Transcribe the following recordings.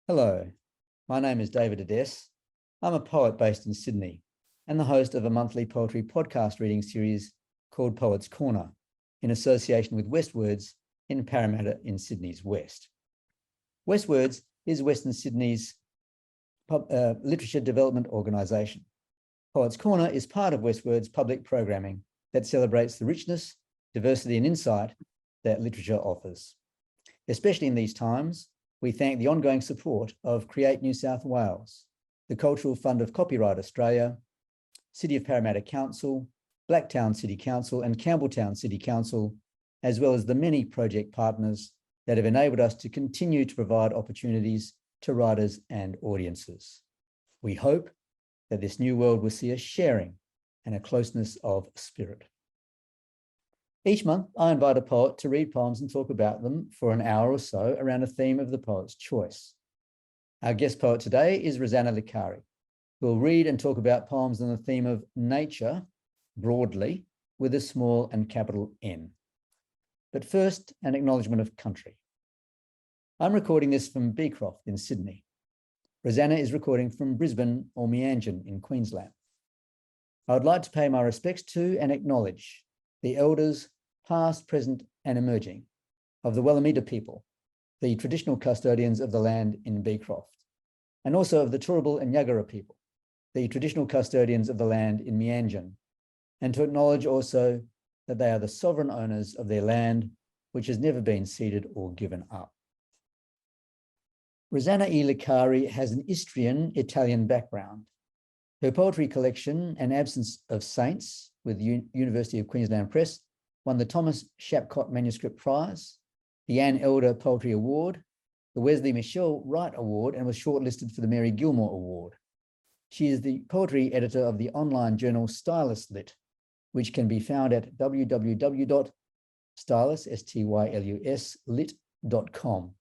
Hello, my name is David Ades. I'm a poet based in Sydney and the host of a monthly poetry podcast reading series called Poets Corner in association with WestWords in Parramatta in Sydney's West. WestWords is Western Sydney's literature development organisation. Poets Corner is part of WestWords' public programming that celebrates the richness, diversity and insight that literature offers. Especially in these times, we thank the ongoing support of Create New South Wales, the Cultural Fund of Copyright Australia, City of Parramatta Council, Blacktown City Council and Campbelltown City Council, as well as the many project partners that have enabled us to continue to provide opportunities to writers and audiences. We hope that this new world will see a sharing and a closeness of spirit. Each month, I invite a poet to read poems and talk about them for an hour or so around a theme of the poet's choice. Our guest poet today is Rosanna Licari, who will read and talk about poems on the theme of nature, broadly, with a small and capital N. But first, an acknowledgement of country. I'm recording this from Beecroft in Sydney. Rosanna is recording from Brisbane or Meanjin in Queensland. I would like to pay my respects to and acknowledge the elders, past, present, and emerging, of the Wallamita people, the traditional custodians of the land in Beecroft, and also of the Turrbal and Yagara people, the traditional custodians of the land in Meanjin, and to acknowledge also that they are the sovereign owners of their land, which has never been ceded or given up. Rosanna E. Licari has an Istrian Italian background. Her poetry collection, An Absence of Saints, with University of Queensland Press, won the Thomas Shapcott Manuscript Prize, the Anne Elder Poetry Award, the Wesley Michel Wright Award, and was shortlisted for the Mary Gilmore Award. She is the poetry editor of the online journal Stylus Lit, which can be found at www.stylus.lit.com.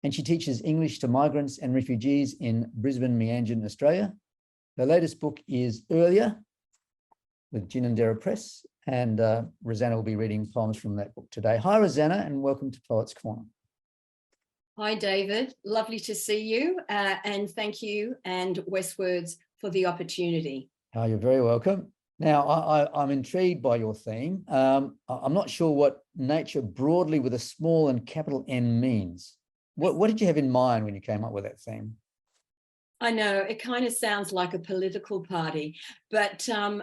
And she teaches English to migrants and refugees in Brisbane, Meanjin, Australia. Her latest book is Earlier with Ginninderra Press, and Rosanna will be reading poems from that book today. Hi, Rosanna, and welcome to Poets Corner. Hi, David. Lovely to see you, and thank you and WestWords for the opportunity. Oh, you're very welcome. Now, I'm intrigued by your theme. I'm not sure what nature broadly with a small and capital N means. What did you have in mind when you came up with that theme? I know it kind of sounds like a political party, but I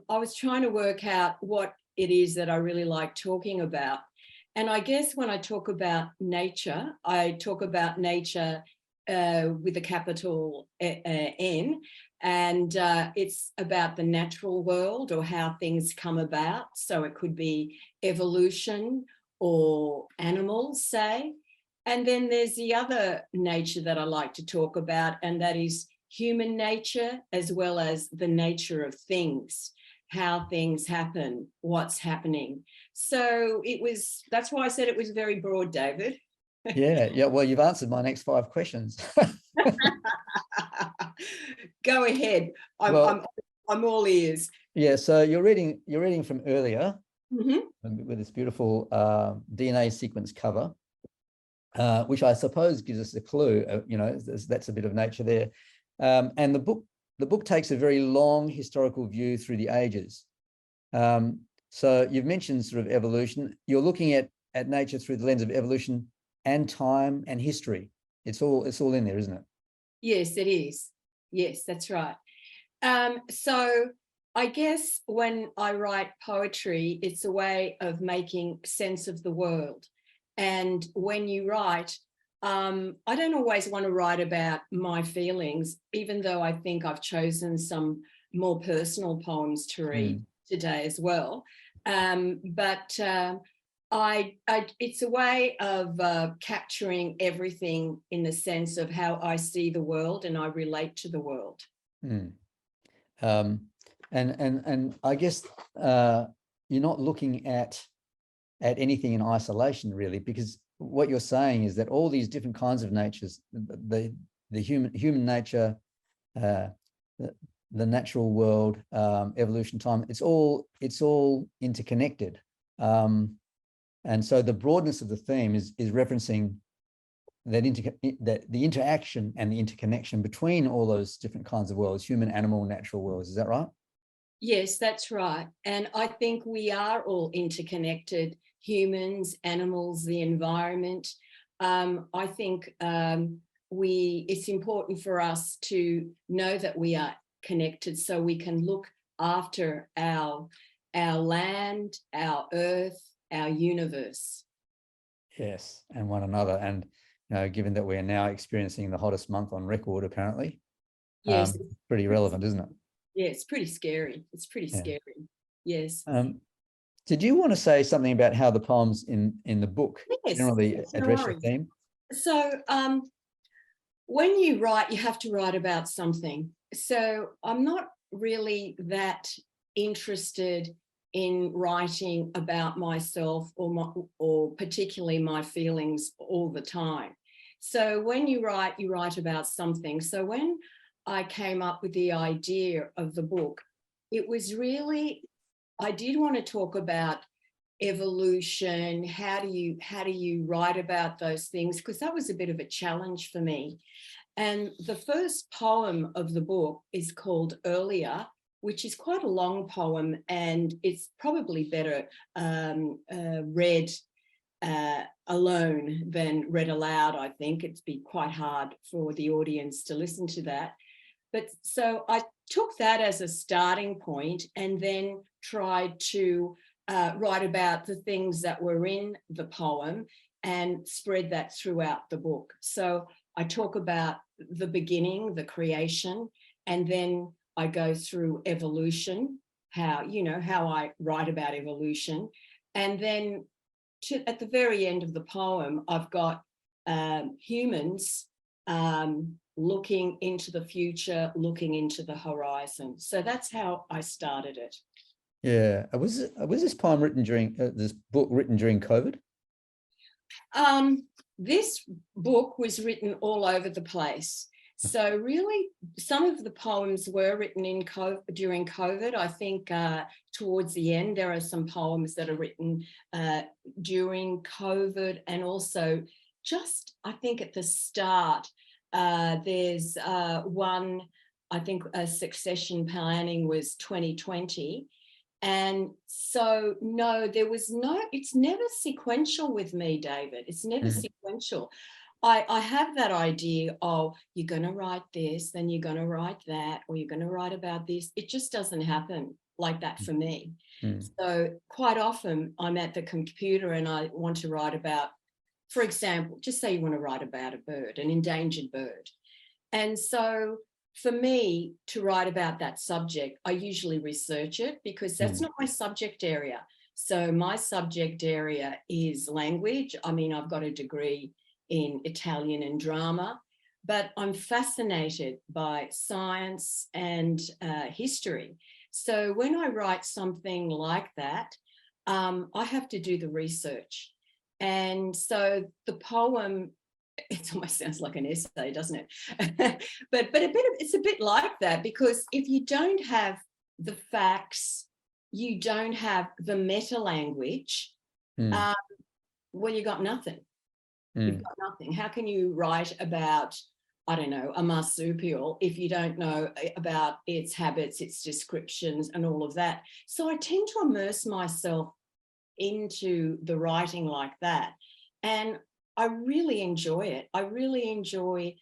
was trying to work out what it is that I really like talking about. And I guess when I talk about nature, I talk about nature with a capital N, and it's about the natural world or how things come about. So it could be evolution or animals, say. And then there's the other nature that I like to talk about, and that is human nature, as well as the nature of things, how things happen, what's happening. So that's why I said it was very broad, David. Yeah. Well, you've answered my next 5 questions. Go ahead. I'm all ears. Yeah. So you're reading from Earlier, Mm-hmm. with this beautiful DNA sequence cover. Which I suppose gives us a clue, that's a bit of nature there. And the book takes a very long historical view through the ages. So you've mentioned sort of evolution. You're looking at nature through the lens of evolution and time and history. It's all in there, isn't it? Yes, it is. Yes, that's right. So I guess when I write poetry, it's a way of making sense of the world. And when you write, I don't always want to write about my feelings, even though I think I've chosen some more personal poems to read today as well. But it's a way of capturing everything in the sense of how I see the world and I relate to the world. And I guess you're not looking at anything in isolation, really, because what you're saying is that all these different kinds of natures, the human nature, the natural world, evolution, time, it's all interconnected. And so the broadness of the theme is referencing that the interaction and the interconnection between all those different kinds of worlds, human, animal, natural worlds. Is that right? Yes, that's right. And I think we are all interconnected, humans, animals, the environment. I think it's important for us to know that we are connected so we can look after our land, our earth, our universe. Yes, and one another. And given that we are now experiencing the hottest month on record, apparently, Yes, pretty relevant, isn't it? yeah, it's pretty scary. It's pretty scary. Yes. Did you want to say something about how the poems in the book generally address your theme? So when you write, you have to write about something. So I'm not really that interested in writing about myself or particularly my feelings all the time. So when you write about something. So when I came up with the idea of the book, it was really, I did want to talk about evolution. How do you write about those things? Because that was a bit of a challenge for me. And the first poem of the book is called Earlier, which is quite a long poem, and it's probably better read alone than read aloud. I think it'd be quite hard for the audience to listen to that. But so I took that as a starting point and then tried to write about the things that were in the poem and spread that throughout the book. So I talk about the beginning, the creation, and then I go through evolution, how I write about evolution. And then at the very end of the poem, I've got humans looking into the future, looking into the horizon. So that's how I started it. Yeah. Was this poem written during this book written during COVID? This book was written all over the place. So really, some of the poems were written during COVID. I think towards the end, there are some poems that are written during COVID, and also just, I think at the start, there's one, I think succession planning was 2020. And so, no, it's never sequential with me, David. It's never sequential. I have that idea of you're going to write this, then you're going to write that, or you're going to write about this. It just doesn't happen like that for me. So quite often I'm at the computer and I want to write about, for example, just say you want to write about a bird, an endangered bird. And so for me to write about that subject, I usually research it because that's not my subject area. So my subject area is language. I mean, I've got a degree in Italian and drama, but I'm fascinated by science and history. So when I write something like that, I have to do the research. And so the poem, it almost sounds like an essay, doesn't it? but it's a bit like that, because if you don't have the facts, you don't have the meta language, well, you got nothing. You've got nothing. How can you write about, I don't know, a marsupial if you don't know about its habits, its descriptions, and all of that? So I tend to immerse myself into the writing like that. And I really enjoy it. I really enjoy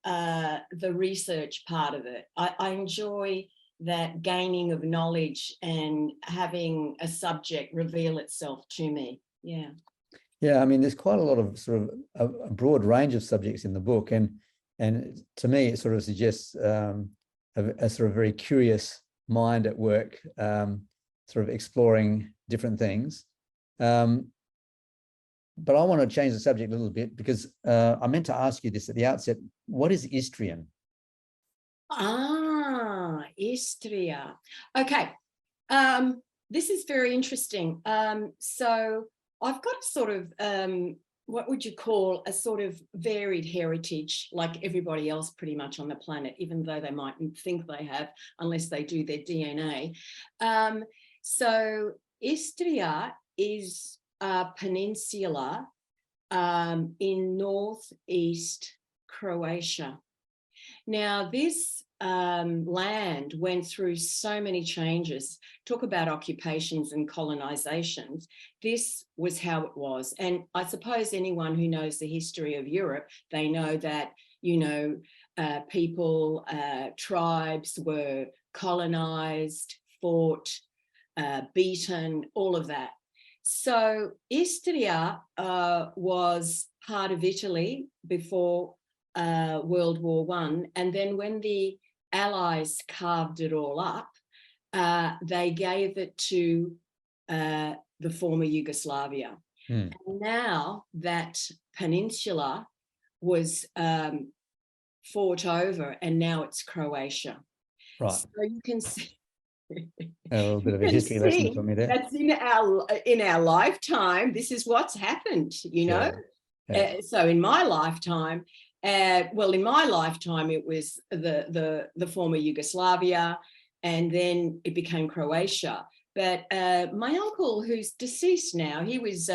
the research part of it. I enjoy that gaining of knowledge and having a subject reveal itself to me. Yeah. Yeah, I mean, there's quite a lot of sort of a broad range of subjects in the book, and to me, it sort of suggests a sort of very curious mind at work, sort of exploring different things. But I want to change the subject a little bit, because I meant to ask you this at the outset. What is Istrian? Istria. Okay. This is very interesting. So I've got a sort of, what would you call a sort of varied heritage, like everybody else pretty much on the planet, even though they mightn't think they have, unless they do their DNA. So Istria is a peninsula in northeast Croatia. Now, this land went through so many changes. Talk about occupations and colonizations. This was how it was. And I suppose anyone who knows the history of Europe, they know that, you know, people, tribes were colonized, fought, beaten, all of that. So Istria was part of Italy before World War I. And then when the Allies carved it all up, they gave it to the former Yugoslavia. And now that peninsula was fought over, and now it's Croatia. Right. So you can see a little bit of a history lesson for me there. That's in our lifetime. This is what's happened, you know. Yeah. So in my lifetime, in my lifetime, it was the former Yugoslavia, and then it became Croatia. But my uncle, who's deceased now, he was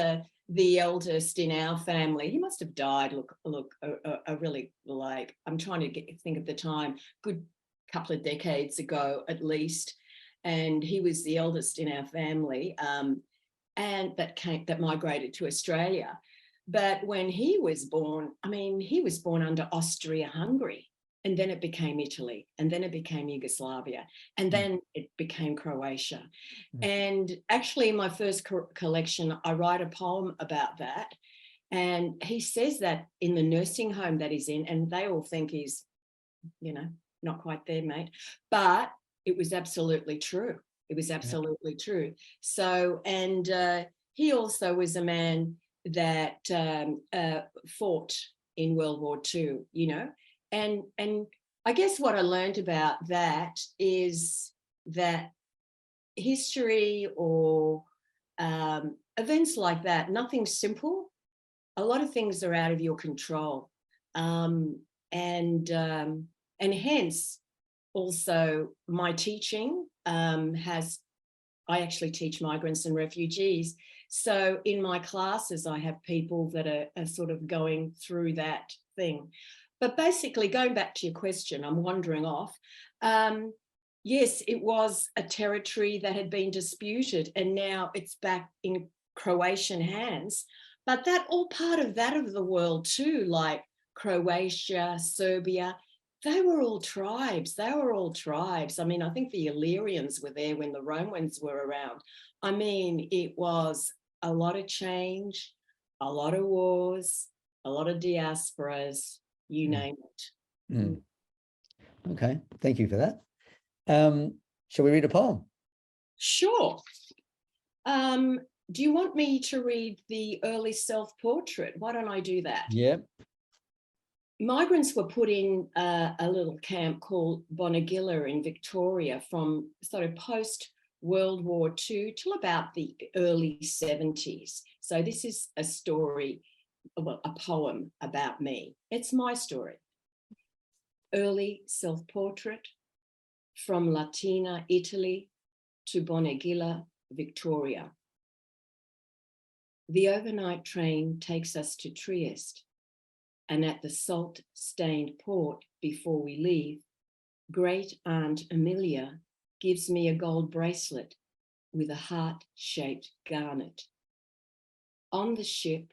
the eldest in our family. He must have died. Look, a really, like, I'm trying to think of the time, good couple of decades ago at least. And he was the eldest in our family, and that migrated to Australia. But when he was born, I mean, he was born under Austria-Hungary, and then it became Italy, and then it became Yugoslavia, and then it became Croatia. And actually, in my first collection, I write a poem about that. And he says that in the nursing home that he's in, and they all think he's, you know, not quite there, mate. But it was absolutely true. It was absolutely true. So, and he also was a man that fought in World War II, you know, and I guess what I learned about that is that history or events like that, nothing's simple. A lot of things are out of your control, and hence also my teaching I actually teach migrants and refugees. So in my classes, I have people that are sort of going through that thing. But basically, going back to your question, I'm wandering off. Yes, it was a territory that had been disputed, and now it's back in Croatian hands. But that all part of the world too, like Croatia, Serbia, they were all tribes. They were all tribes. I mean, I think the Illyrians were there when the Romans were around. I mean, it was a lot of change, a lot of wars, a lot of diasporas, you name it. Okay, thank you for that. Shall we read a poem? Sure. Do you want me to read the early self-portrait? Why don't I do that? Yeah. Migrants were put in a little camp called Bonegilla in Victoria from sort of post-World War II till about the early 70s. So this is a story, well, a poem about me. It's my story. Early self-portrait from Latina, Italy to Bonegilla, Victoria. The overnight train takes us to Trieste, and at the salt-stained port before we leave, Great Aunt Amelia gives me a gold bracelet with a heart-shaped garnet. On the ship,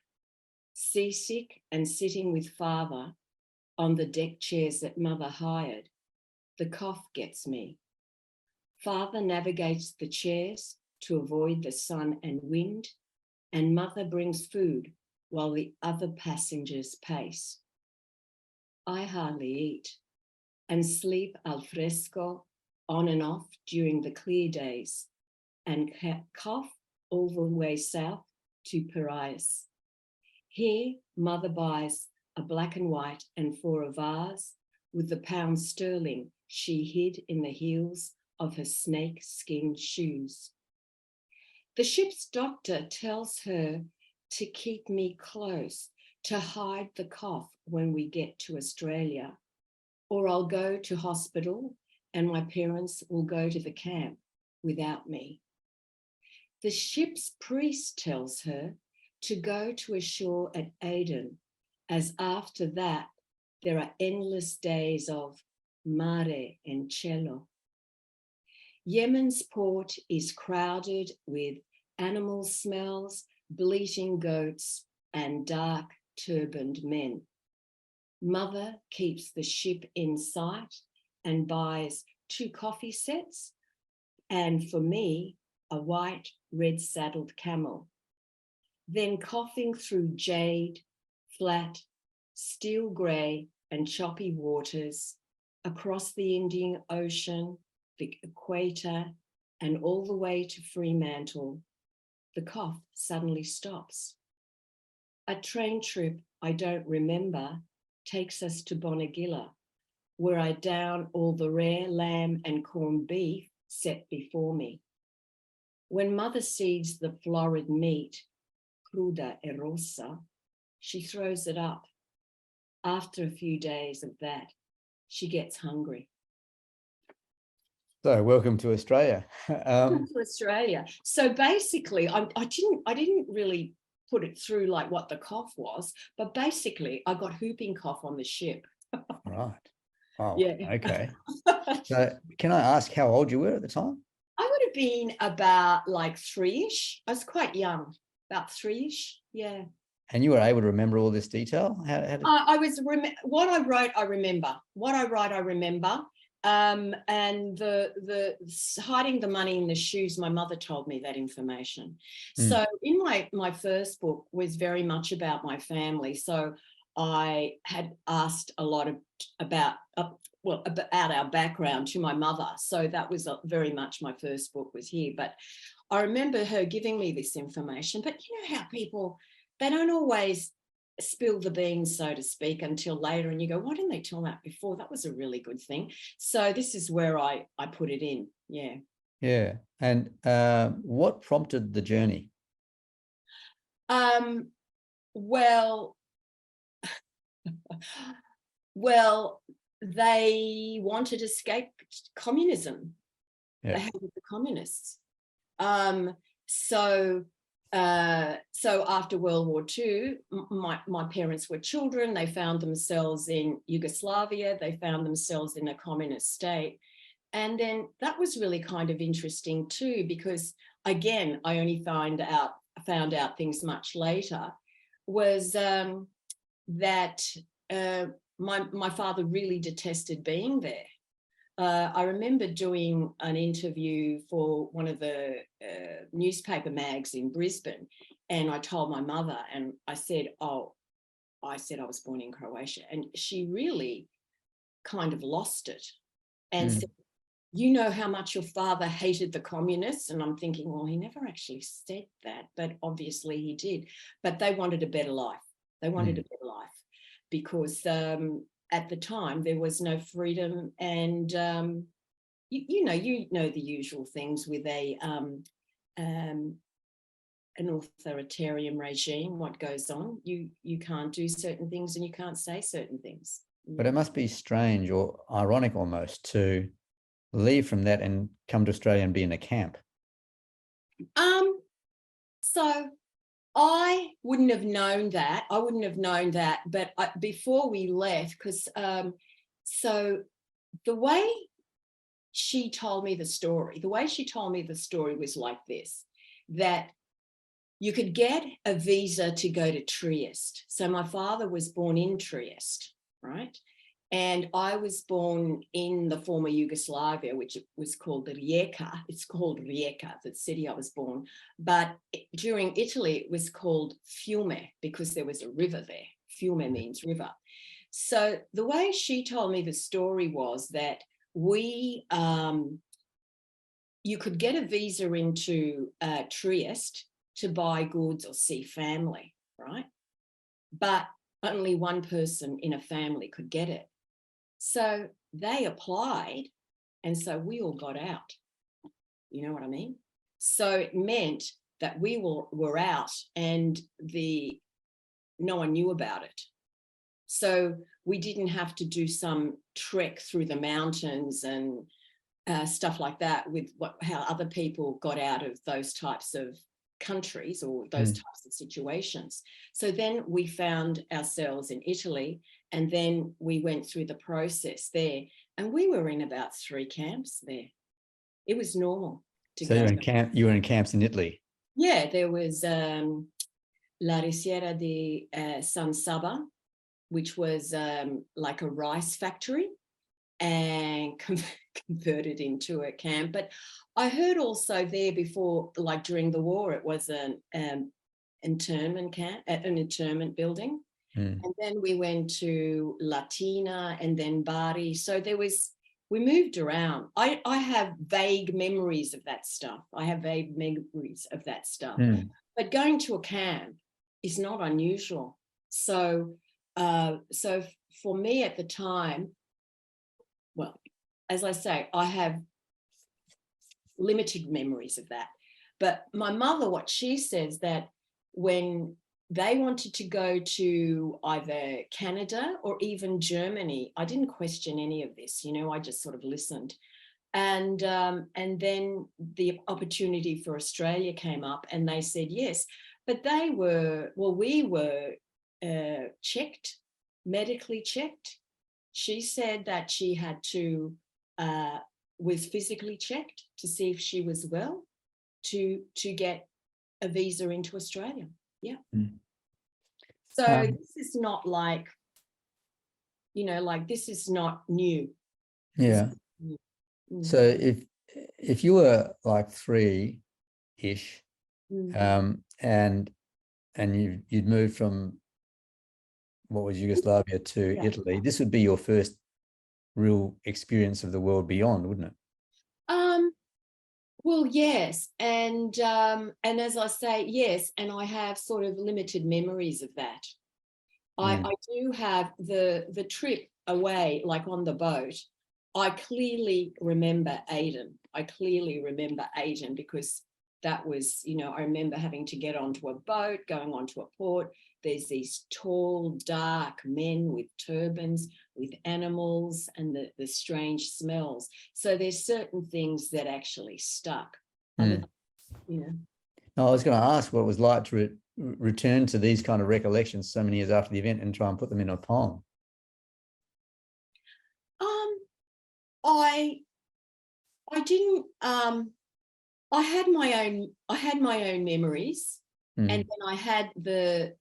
seasick and sitting with father on the deck chairs that mother hired, the cough gets me. Father navigates the chairs to avoid the sun and wind, and mother brings food while the other passengers pace. I hardly eat and sleep al fresco on and off during the clear days, and cough all the way south to Piraeus. Here, mother buys a black and white and for a vase with the pound sterling she hid in the heels of her snake skin shoes. The ship's doctor tells her to keep me close, to hide the cough when we get to Australia, or I'll go to hospital and my parents will go to the camp without me. The ship's priest tells her to go to a shore at Aden, as after that there are endless days of mare and cielo. Yemen's port is crowded with animal smells, bleating goats, and dark turbaned men. Mother keeps the ship in sight and buys 2 coffee sets, and for me, a white red-saddled camel. Then coughing through jade, flat, steel grey and choppy waters, across the Indian Ocean, the equator, and all the way to Fremantle, the cough suddenly stops. A train trip I don't remember takes us to Bonegilla, where I down all the rare lamb and corned beef set before me. When mother sees the florid meat, cruda e rossa, she throws it up. After a few days of that, she gets hungry. So welcome to Australia. Welcome to Australia. So basically, I didn't really put it through like what the cough was, but basically I got whooping cough on the ship. Right. Oh, Yeah. okay. So can I ask how old you were at the time? I would have been about like 3-ish. I was quite young, about 3-ish. Yeah. And you were able to remember all this detail? How did... I was what I wrote. I remember what I write. I remember. And the hiding the money in the shoes. My mother told me that information. So in my first book was very much about my family. So I had asked a lot about our background to my mother. So that was very much my first book was here. But I remember her giving me this information. But you know how people, they don't always spill the beans, so to speak, until later. And you go, why didn't they tell that before? That was a really good thing. So this is where I put it in. Yeah. Yeah. And what prompted the journey? Well, they wanted to escape communism. Yeah. They hated the communists. So after World War II, my parents were children. They found themselves in Yugoslavia. They found themselves in a communist state. And then that was really kind of interesting too, because again, I only found out things much later, was that my father really detested being there. I remember doing an interview for one of the newspaper mags in Brisbane, and I told my mother, and I said I was born in Croatia, and she really kind of lost it and said, you know how much your father hated the communists? And I'm thinking, well, he never actually said that, but obviously he did. But they wanted a better life. They wanted a better life because at the time there was no freedom, and you know the usual things with an authoritarian regime. What goes on? You can't do certain things and you can't say certain things. But it must be strange or ironic almost to leave from that and come to Australia and be in a camp. So I wouldn't have known that. But before we left, because so the way she told me the story was like this, that you could get a visa to go to Trieste. So my father was born in Trieste, right? And I was born in the former Yugoslavia, which was called Rijeka. It's called Rijeka, the city I was born. But during Italy, it was called Fiume because there was a river there. Fiume means river. So the way she told me the story was that you could get a visa into Trieste to buy goods or see family, right? But only one person in a family could get it. So they applied, and so we all got out. You know what I mean? So it meant that we were out, and no one knew about it. So we didn't have to do some trek through the mountains and stuff like that with how other people got out of those types of countries or those types of situations. So then we found ourselves in Italy, and then we went through the process there, and we were in about 3 camps there. It was normal to go. So you were in camps in Italy? Yeah, there was La Risiera di San Saba, which was like a rice factory, and converted into a camp. But I heard also there before, like during the war, it was an internment camp, an internment building. And then we went to Latina and then Bari. So we moved around. I have vague memories of that stuff. But going to a camp is not unusual. So for me at the time, well, as I say, I have limited memories of that. But my mother, what she says, that when they wanted to go to either Canada or even Germany, I didn't question any of this, I just sort of listened. And then the opportunity for Australia came up, and they said yes. But we were checked, medically checked. She said that she had to, was physically checked to see if she was well to get a visa into Australia. Yeah. So this is not like, this is not new. Yeah. So if you were like 3-ish, and you'd moved from what was Yugoslavia to Italy, this would be your first real experience of the world beyond, wouldn't it? Well, yes, and as I say, yes, and I have sort of limited memories of that. I do have the trip away, like on the boat. I clearly remember Aden. Because that was, I remember having to get onto a boat, going onto a port. There's these tall, dark men with turbans, with animals, and the strange smells. So there's certain things that actually stuck. I was going to ask what it was like to return to these kind of recollections so many years after the event and try and put them in a poem. I didn't. I had my own memories, and then I had the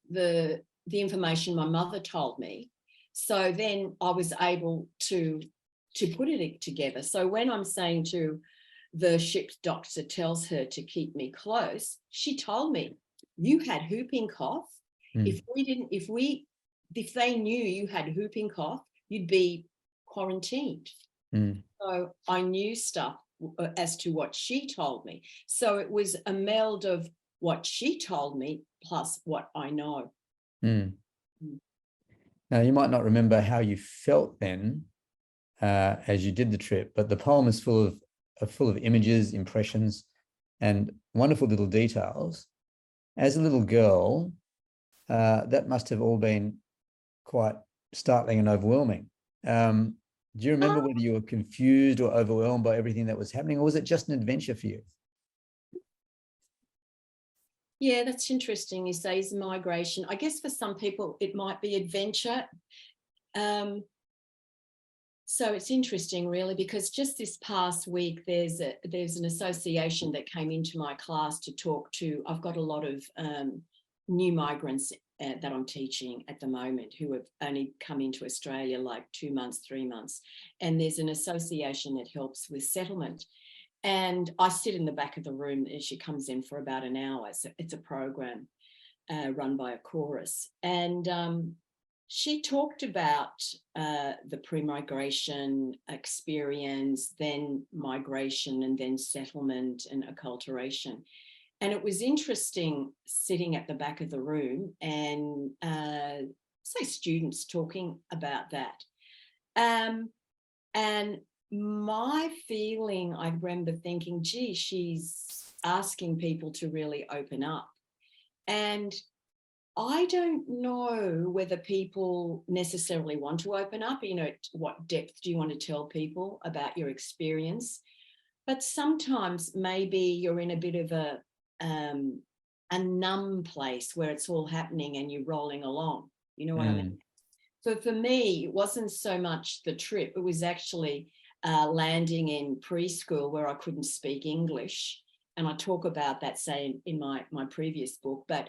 information my mother told me. So then I was able to put it together. So when I'm saying to the ship's doctor tells her to keep me close, she told me, you had whooping cough. If they knew you had whooping cough, you'd be quarantined. So I knew stuff as to what she told me. So it was a meld of what she told me plus what I know. Now, you might not remember how you felt then as you did the trip, but the poem is full of images, impressions, and wonderful little details. As a little girl, that must have all been quite startling and overwhelming. Do you remember whether you were confused or overwhelmed by everything that was happening, or was it just an adventure for you? Yeah, that's interesting. You say is migration. I guess for some people it might be adventure. So it's interesting, really, because just this past week there's an association that came into my class to talk to. I've got a lot of new migrants that I'm teaching at the moment who have only come into Australia like 2 months, 3 months. And there's an association that helps with settlement. And I sit in the back of the room and she comes in for about an hour. So it's a program run by a chorus. And she talked about the pre-migration experience, then migration, and then settlement and acculturation. And it was interesting sitting at the back of the room and say students talking about that. And my feeling, I remember thinking, gee, she's asking people to really open up. And I don't know whether people necessarily want to open up, what depth do you want to tell people about your experience? But sometimes maybe you're in a bit of a a numb place where it's all happening and you're rolling along. You know what I mean? So for me, it wasn't so much the trip. It was actually landing in preschool where I couldn't speak English. And I talk about that, say, in my previous book, but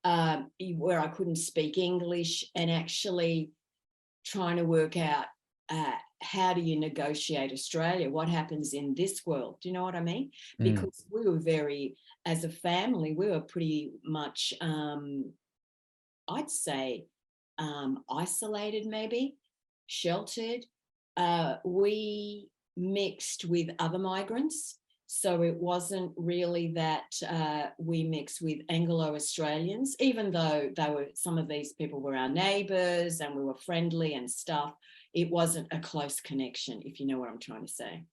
where I couldn't speak English and actually trying to work out how do you negotiate Australia? What happens in this world? Do you know what I mean? Because we were as a family, we were pretty much, I'd say, isolated, maybe sheltered. We mixed with other migrants. So it wasn't really that we mixed with Anglo-Australians, even though some of these people were our neighbours and we were friendly and stuff. It wasn't a close connection, if you know what I'm trying to say.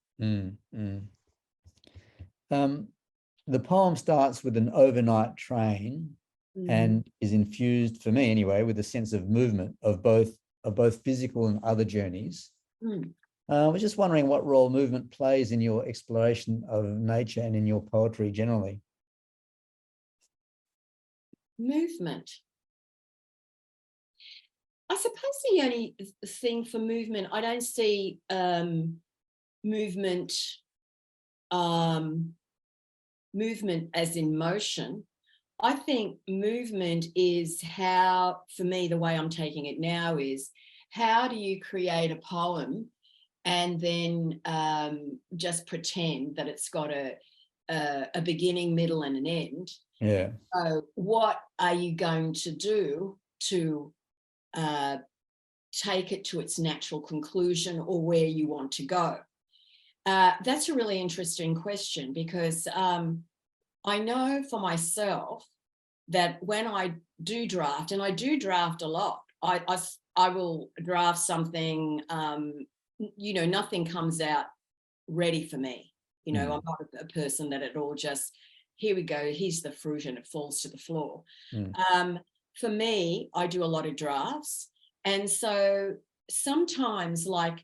The poem starts with an overnight train and is infused, for me anyway, with a sense of movement of both physical and other journeys. I was just wondering what role movement plays in your exploration of nature and in your poetry generally. Movement. I suppose the only thing for movement, I don't see movement as in motion. I think movement is how, for me, the way I'm taking it now is, how do you create a poem and then just pretend that it's got a beginning, middle, and an end? Yeah. So what are you going to do to take it to its natural conclusion or where you want to go? That's a really interesting question, because I know for myself that when I do draft, and I do draft a lot, I will draft something, nothing comes out ready for me. I'm not a person that it all just, here we go, here's the fruit and it falls to the floor. For me, I do a lot of drafts. And so sometimes, like,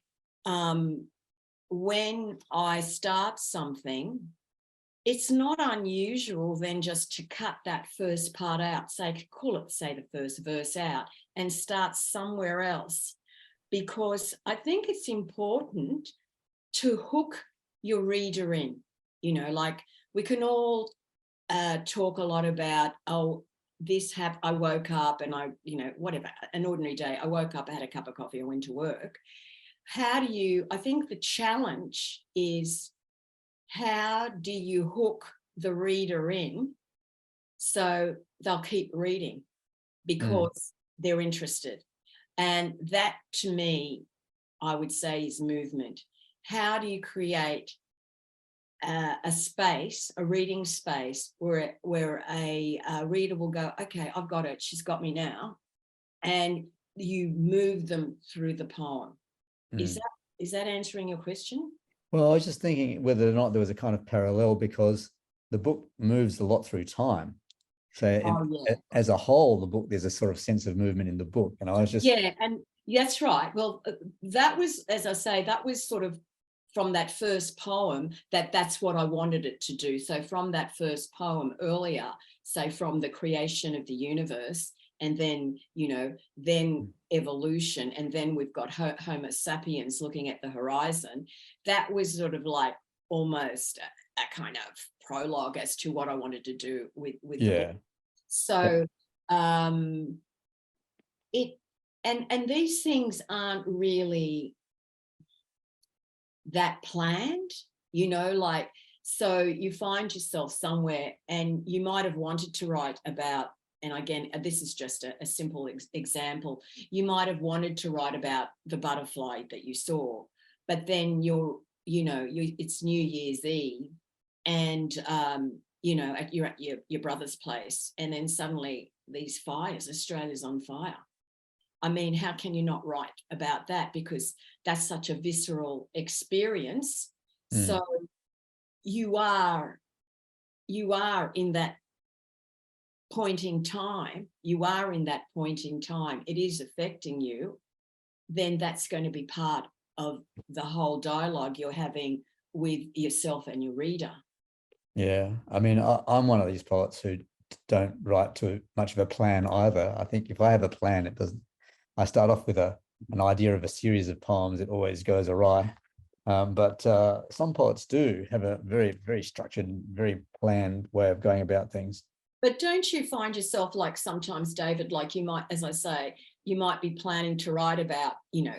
when I start something, it's not unusual then just to cut that first part out, call it the first verse out, and start somewhere else, because I think it's important to hook your reader in. Like, we can all talk a lot about, I woke up and whatever, an ordinary day, I woke up, I had a cup of coffee, I went to work. I think the challenge is, how do you hook the reader in so they'll keep reading because they're interested? And that, to me, I would say, is movement. How do you create a space, a reading space, where a reader will go, okay, I've got it, she's got me now, and you move them through the poem. Is that answering your question? Well, I was just thinking whether or not there was a kind of parallel, because the book moves a lot through time. So as a whole, the book, there's a sort of sense of movement in the book. And I was just... Yeah, and that's right. Well, that was, as I say, that was sort of from that first poem, that's what I wanted it to do. So from that first poem earlier, say from the creation of the universe, and then, then evolution, and then we've got Homo sapiens looking at the horizon. That was sort of like almost a kind of prologue as to what I wanted to do with the book. So and these things aren't really that planned, like, so you find yourself somewhere and you might have wanted to write about, and again, this is just a simple example, you might have wanted to write about the butterfly that you saw, but then it's New Year's Eve, and you're at your brother's place, and then suddenly these fires, Australia's on fire. I mean, how can you not write about that? Because that's such a visceral experience. So you are in that point in time. It is affecting you. Then that's going to be part of the whole dialogue you're having with yourself and your reader. Yeah, I mean, I'm one of these poets who don't write to much of a plan either. I think if I have a plan, it doesn't. I start off with an idea of a series of poems. It always goes awry. But some poets do have a very, very structured, very planned way of going about things. But don't you find yourself like sometimes, David, like you might, as I say, you might be planning to write about,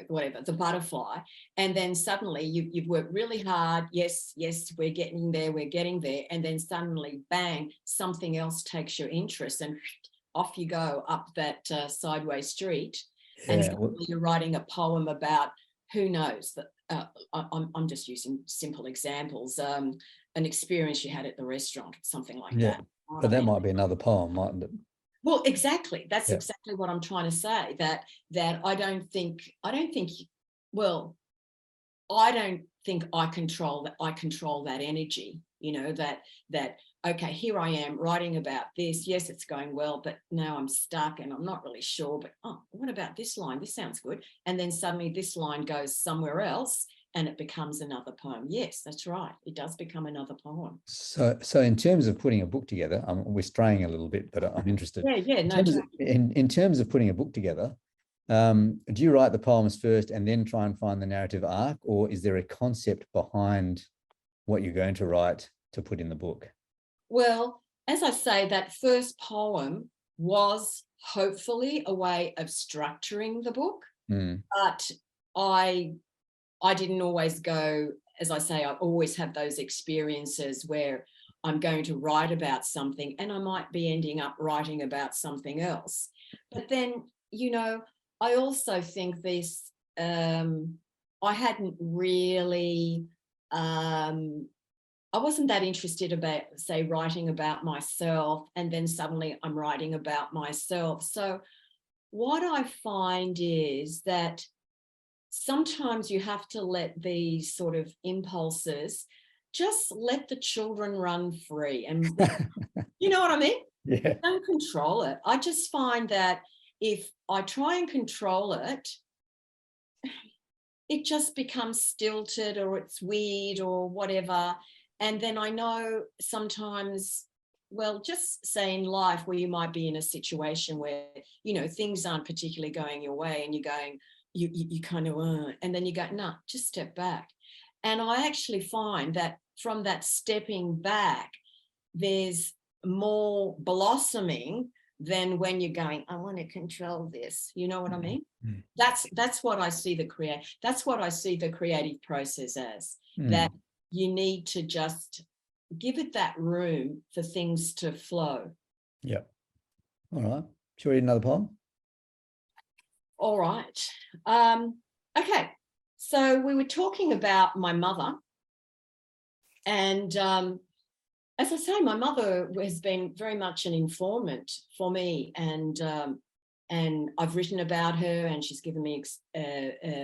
whatever, the butterfly, and then suddenly you've worked really hard. Yes, we're getting there. And then suddenly, bang, something else takes your interest and off you go up that sideways street. Yeah, and suddenly you're writing a poem about, who knows, that I'm just using simple examples, an experience you had at the restaurant, something like that. But that might be another poem, mightn't it? Well, exactly. That's exactly what I'm trying to say. That I don't think I control that. I control that energy. That okay, here I am writing about this. Yes, it's going well, but now I'm stuck and I'm not really sure. But what about this line? This sounds good. And then suddenly this line goes somewhere else, and it becomes another poem. Yes, that's right. It does become another poem. So in terms of putting a book together, we're straying a little bit, but I'm interested. Yeah. In terms of putting a book together, do you write the poems first and then try and find the narrative arc, or is there a concept behind what you're going to write to put in the book? Well, as I say, that first poem was hopefully a way of structuring the book, but I didn't always go, as I say, I always have those experiences where I'm going to write about something and I might be ending up writing about something else. But then, I also think this, I hadn't really, I wasn't that interested about, say, writing about myself, and then suddenly I'm writing about myself. So what I find is that sometimes you have to let these sort of impulses, just let the children run free. And you know what I mean? Yeah. Don't control it. I just find that if I try and control it, it just becomes stilted or it's weird or whatever. And then I know sometimes, well, just say in life where you might be in a situation where, things aren't particularly going your way and you're going, you kind of, and then you go, no, just step back. And I actually find that from that stepping back, there's more blossoming than when you're going, I want to control this. You know what I mean? Mm-hmm. That's what I see that's what I see the creative process as, that you need to just give it that room for things to flow. Yeah. All right. Shall we read another poem? All right. Okay. So we were talking about my mother, and as I say, my mother has been very much an informant for me, and I've written about her, and she's given me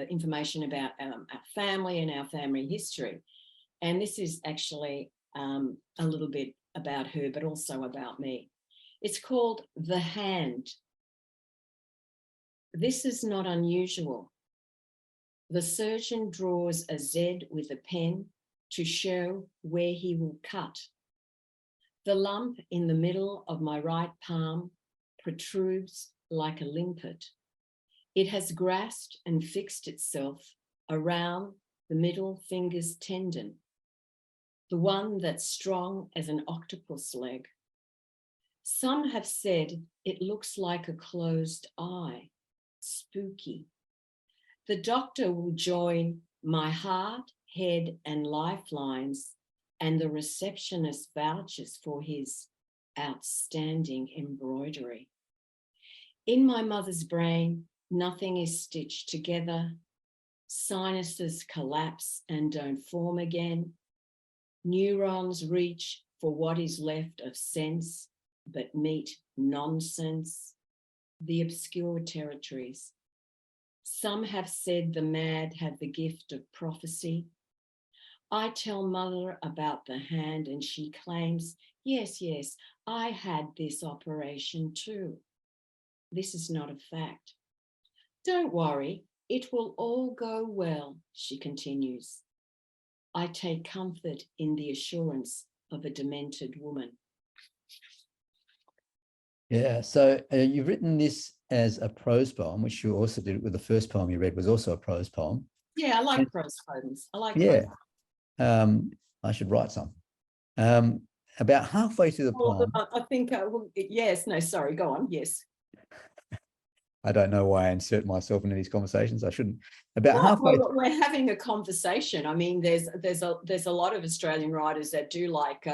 information about our family and our family history. And this is actually a little bit about her, but also about me. It's called The Hand. This is not unusual. The surgeon draws a Z with a pen to show where he will cut. The lump in the middle of my right palm protrudes like a limpet. It has grasped and fixed itself around the middle finger's tendon, the one that's strong as an octopus leg. Some have said it looks like a closed eye, spooky. The doctor will join my heart, head, and lifelines, and the receptionist vouches for his outstanding embroidery. In my mother's brain, nothing is stitched together. Sinuses collapse and don't form again. Neurons reach for what is left of sense, but meet nonsense, the obscure territories. Some have said the mad have the gift of prophecy. I tell mother about the hand and she claims, yes, I had this operation too. This is not a fact. Don't worry, it will all go well, she continues. I take comfort in the assurance of a demented woman. Yeah. So you've written this as a prose poem, which you also did with the first poem you read was also a prose poem. Yeah, I like And, prose poems. I like yeah. prose. I should write some. Um, about halfway through the poem, I think, yes, no, sorry, go on. Yes. I don't know why I insert myself into these conversations. I shouldn't. About halfway. Well, we're having a conversation. I mean, there's a lot of Australian writers that do like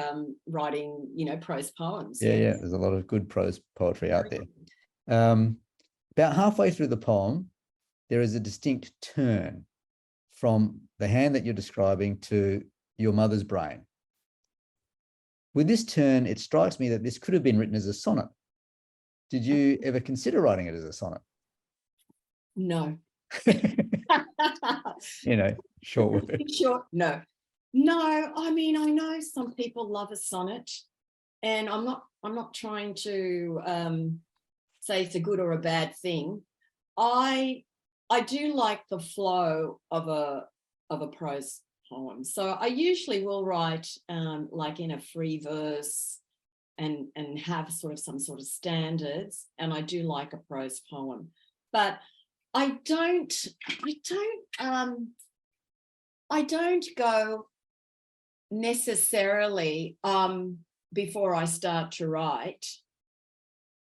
writing, prose poems. Yeah, Yeah. yeah. There's a lot of good prose poetry out there. Um, about halfway through the poem, there is a distinct turn from the hand that you're describing to your mother's brain. With this turn, it strikes me that this could have been written as a sonnet. Did you ever consider writing it as a sonnet? No. Short word. Sure. No. No. I mean, I know some people love a sonnet, and I'm not trying to say it's a good or a bad thing. I do like the flow of a prose poem. So I usually will write like in a free verse and have some sort of standards. And I do like a prose poem, but I don't go necessarily before I start to write,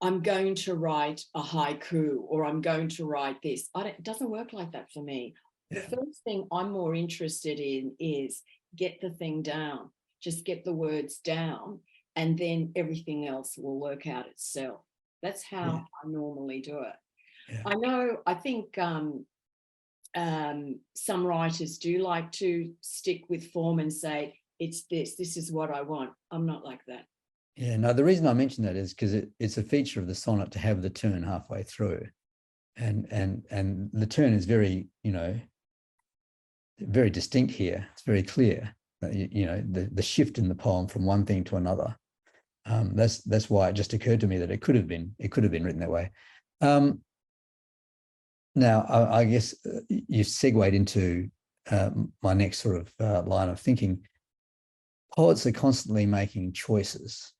I'm going to write a haiku or I'm going to write this. It doesn't work like that for me. The first thing I'm more interested in is get the thing down, just get the words down, and then everything else will work out itself. That's how I normally do it. Yeah. I think some writers do like to stick with form and say, this is what I want. I'm not like that. Yeah, no, the reason I mention that is because it's a feature of the sonnet to have the turn halfway through. And the turn is very, very distinct here. It's very clear, the shift in the poem from one thing to another. That's why it just occurred to me that it could have been written that way. Now, I guess you segued into my next sort of line of thinking. Poets are constantly making choices.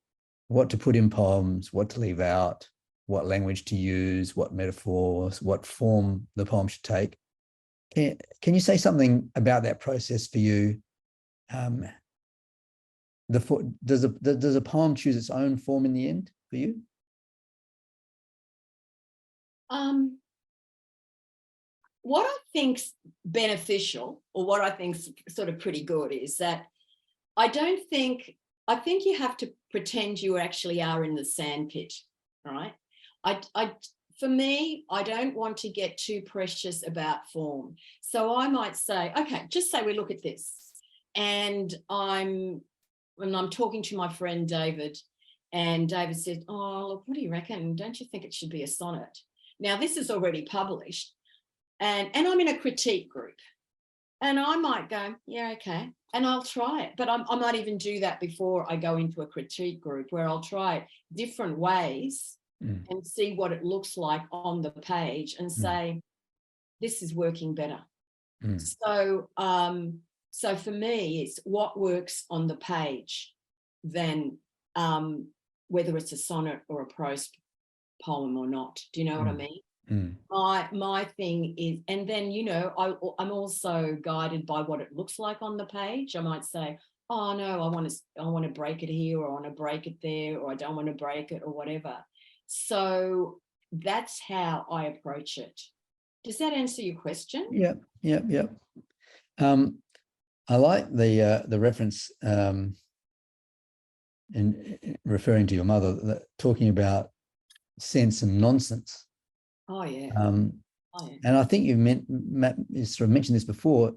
What to put in poems, what to leave out, what language to use, what metaphors, what form the poem should take. Can you say something about that process for you? Does a poem choose its own form in the end for you? What I think's beneficial, or what I think's sort of pretty good, is that I think you have to pretend you actually are in the sandpit, right? For me, I don't want to get too precious about form. So I might say, okay, just say we look at this. And I'm talking to my friend David, and David said, oh, look, what do you reckon? Don't you think it should be a sonnet? Now, this is already published, and I'm in a critique group. And I might go, yeah, okay. And I'll try it. But I might even do that before I go into a critique group, where I'll try it different ways and see what it looks like on the page and say, this is working better. So for me, it's what works on the page than whether it's a sonnet or a prose poem or not. Do you know what I mean? My thing is, and then I'm also guided by what it looks like on the page. I might say, oh no, I want to break it here, or I want to break it there, or I don't want to break it, or whatever. So that's how I approach it. Does that answer your question? Yeah. I like the reference in referring to your mother, talking about sense and nonsense. Oh yeah. And I think you sort of mentioned this before.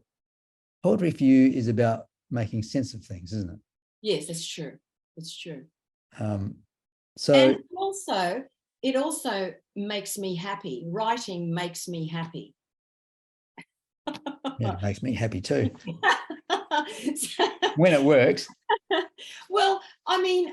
Poetry for you is about making sense of things, isn't it? Yes, that's true. That's true. So and it also makes me happy. Writing makes me happy. Yeah, it makes me happy too. When it works. Well, I mean,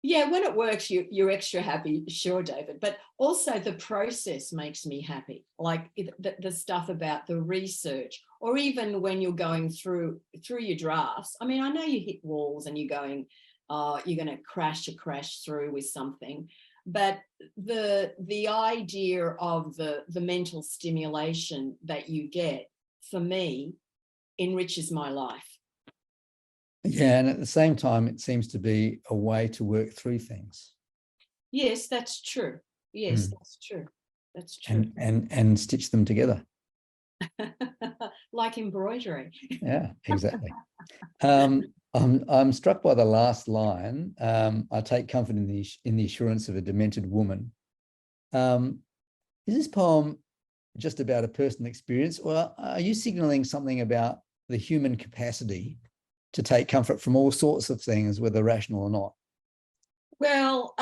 yeah, when it works, you're extra happy, sure, David. But also the process makes me happy. Like the stuff about the research, or even when you're going through your drafts. I mean, I know you hit walls and you're going to crash through with something. but the idea of the mental stimulation that you get, for me, enriches my life. Yeah, and at the same time, it seems to be a way to work through things. Yes, that's true. Yes, that's true. That's true. And stitch them together. Like embroidery. Yeah, exactly. I'm struck by the last line. I take comfort in the assurance of a demented woman. Is this poem just about a personal experience, or are you signaling something about the human capacity to take comfort from all sorts of things, whether rational or not? Well,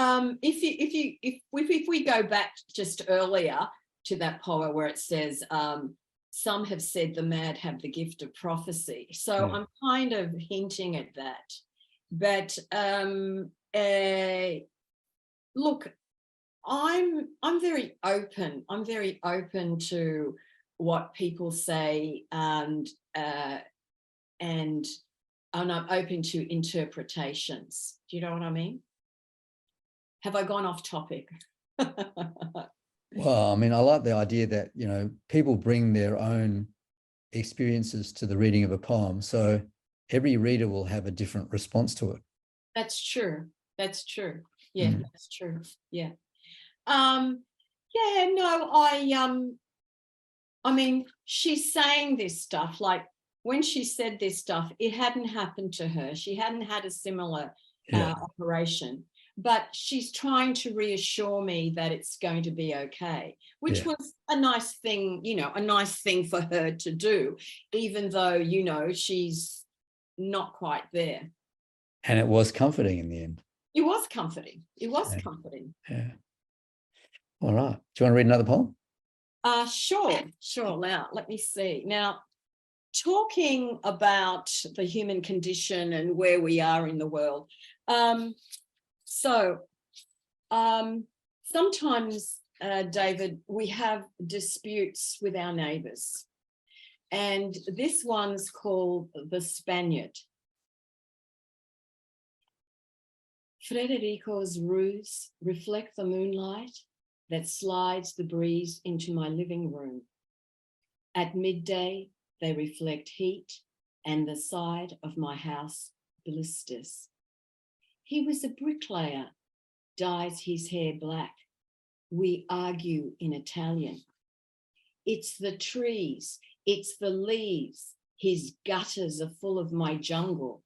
if we go back just earlier to that poem where it says, some have said the mad have the gift of prophecy. So I'm kind of hinting at that. But look, I'm very open. I'm very open to what people say, and I'm open to interpretations. Do you know what I mean? Have I gone off topic? Well, I mean, I like the idea that, you know, people bring their own experiences to the reading of a poem. So every reader will have a different response to it. That's true. That's true. Yeah, that's true. Yeah. Yeah, no, I mean, she's saying this stuff, like when she said this stuff, it hadn't happened to her. She hadn't had a similar operation, but she's trying to reassure me that it's going to be okay, which was a nice thing, you know, a nice thing for her to do, even though, you know, she's not quite there. And it was comforting in the end. It was comforting. It was comforting. Yeah. All right. Do you want to read another poem? Sure. Now, let me see. Now, talking about the human condition and where we are in the world. Sometimes, David, we have disputes with our neighbours. And this one's called The Spaniard. Frederico's roofs reflect the moonlight that slides the breeze into my living room. At midday, they reflect heat, and the side of my house blisters. He was a bricklayer, dyes his hair black. We argue in Italian. It's the trees, it's the leaves. His gutters are full of my jungle.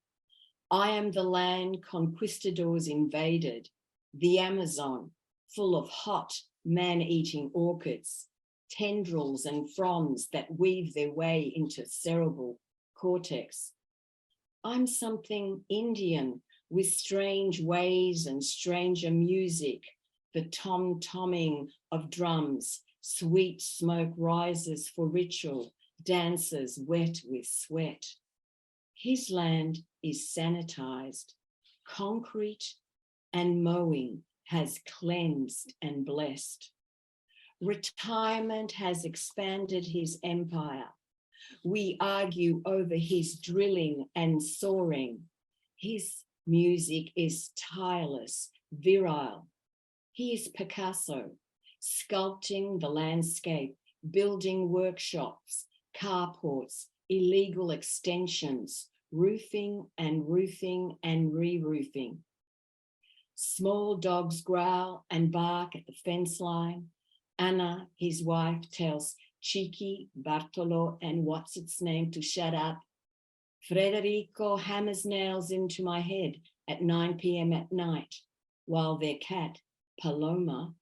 I am the land conquistadors invaded, the Amazon, full of hot, man-eating orchids, tendrils and fronds that weave their way into cerebral cortex. I'm something Indian with strange ways and stranger music, the tom-tomming of drums, sweet smoke rises for ritual, dancers wet with sweat. His land is sanitized, concrete and mowing has cleansed and blessed. Retirement has expanded his empire. We argue over his drilling and soaring. His music is tireless, virile. He is Picasso, sculpting the landscape, building workshops, carports, illegal extensions, roofing and re-roofing. Small dogs growl and bark at the fence line. Anna, his wife, tells Cheeky, Bartolo, and what's its name to shut up. Frederico hammers nails into my head at 9 p.m. at night, while their cat, Paloma,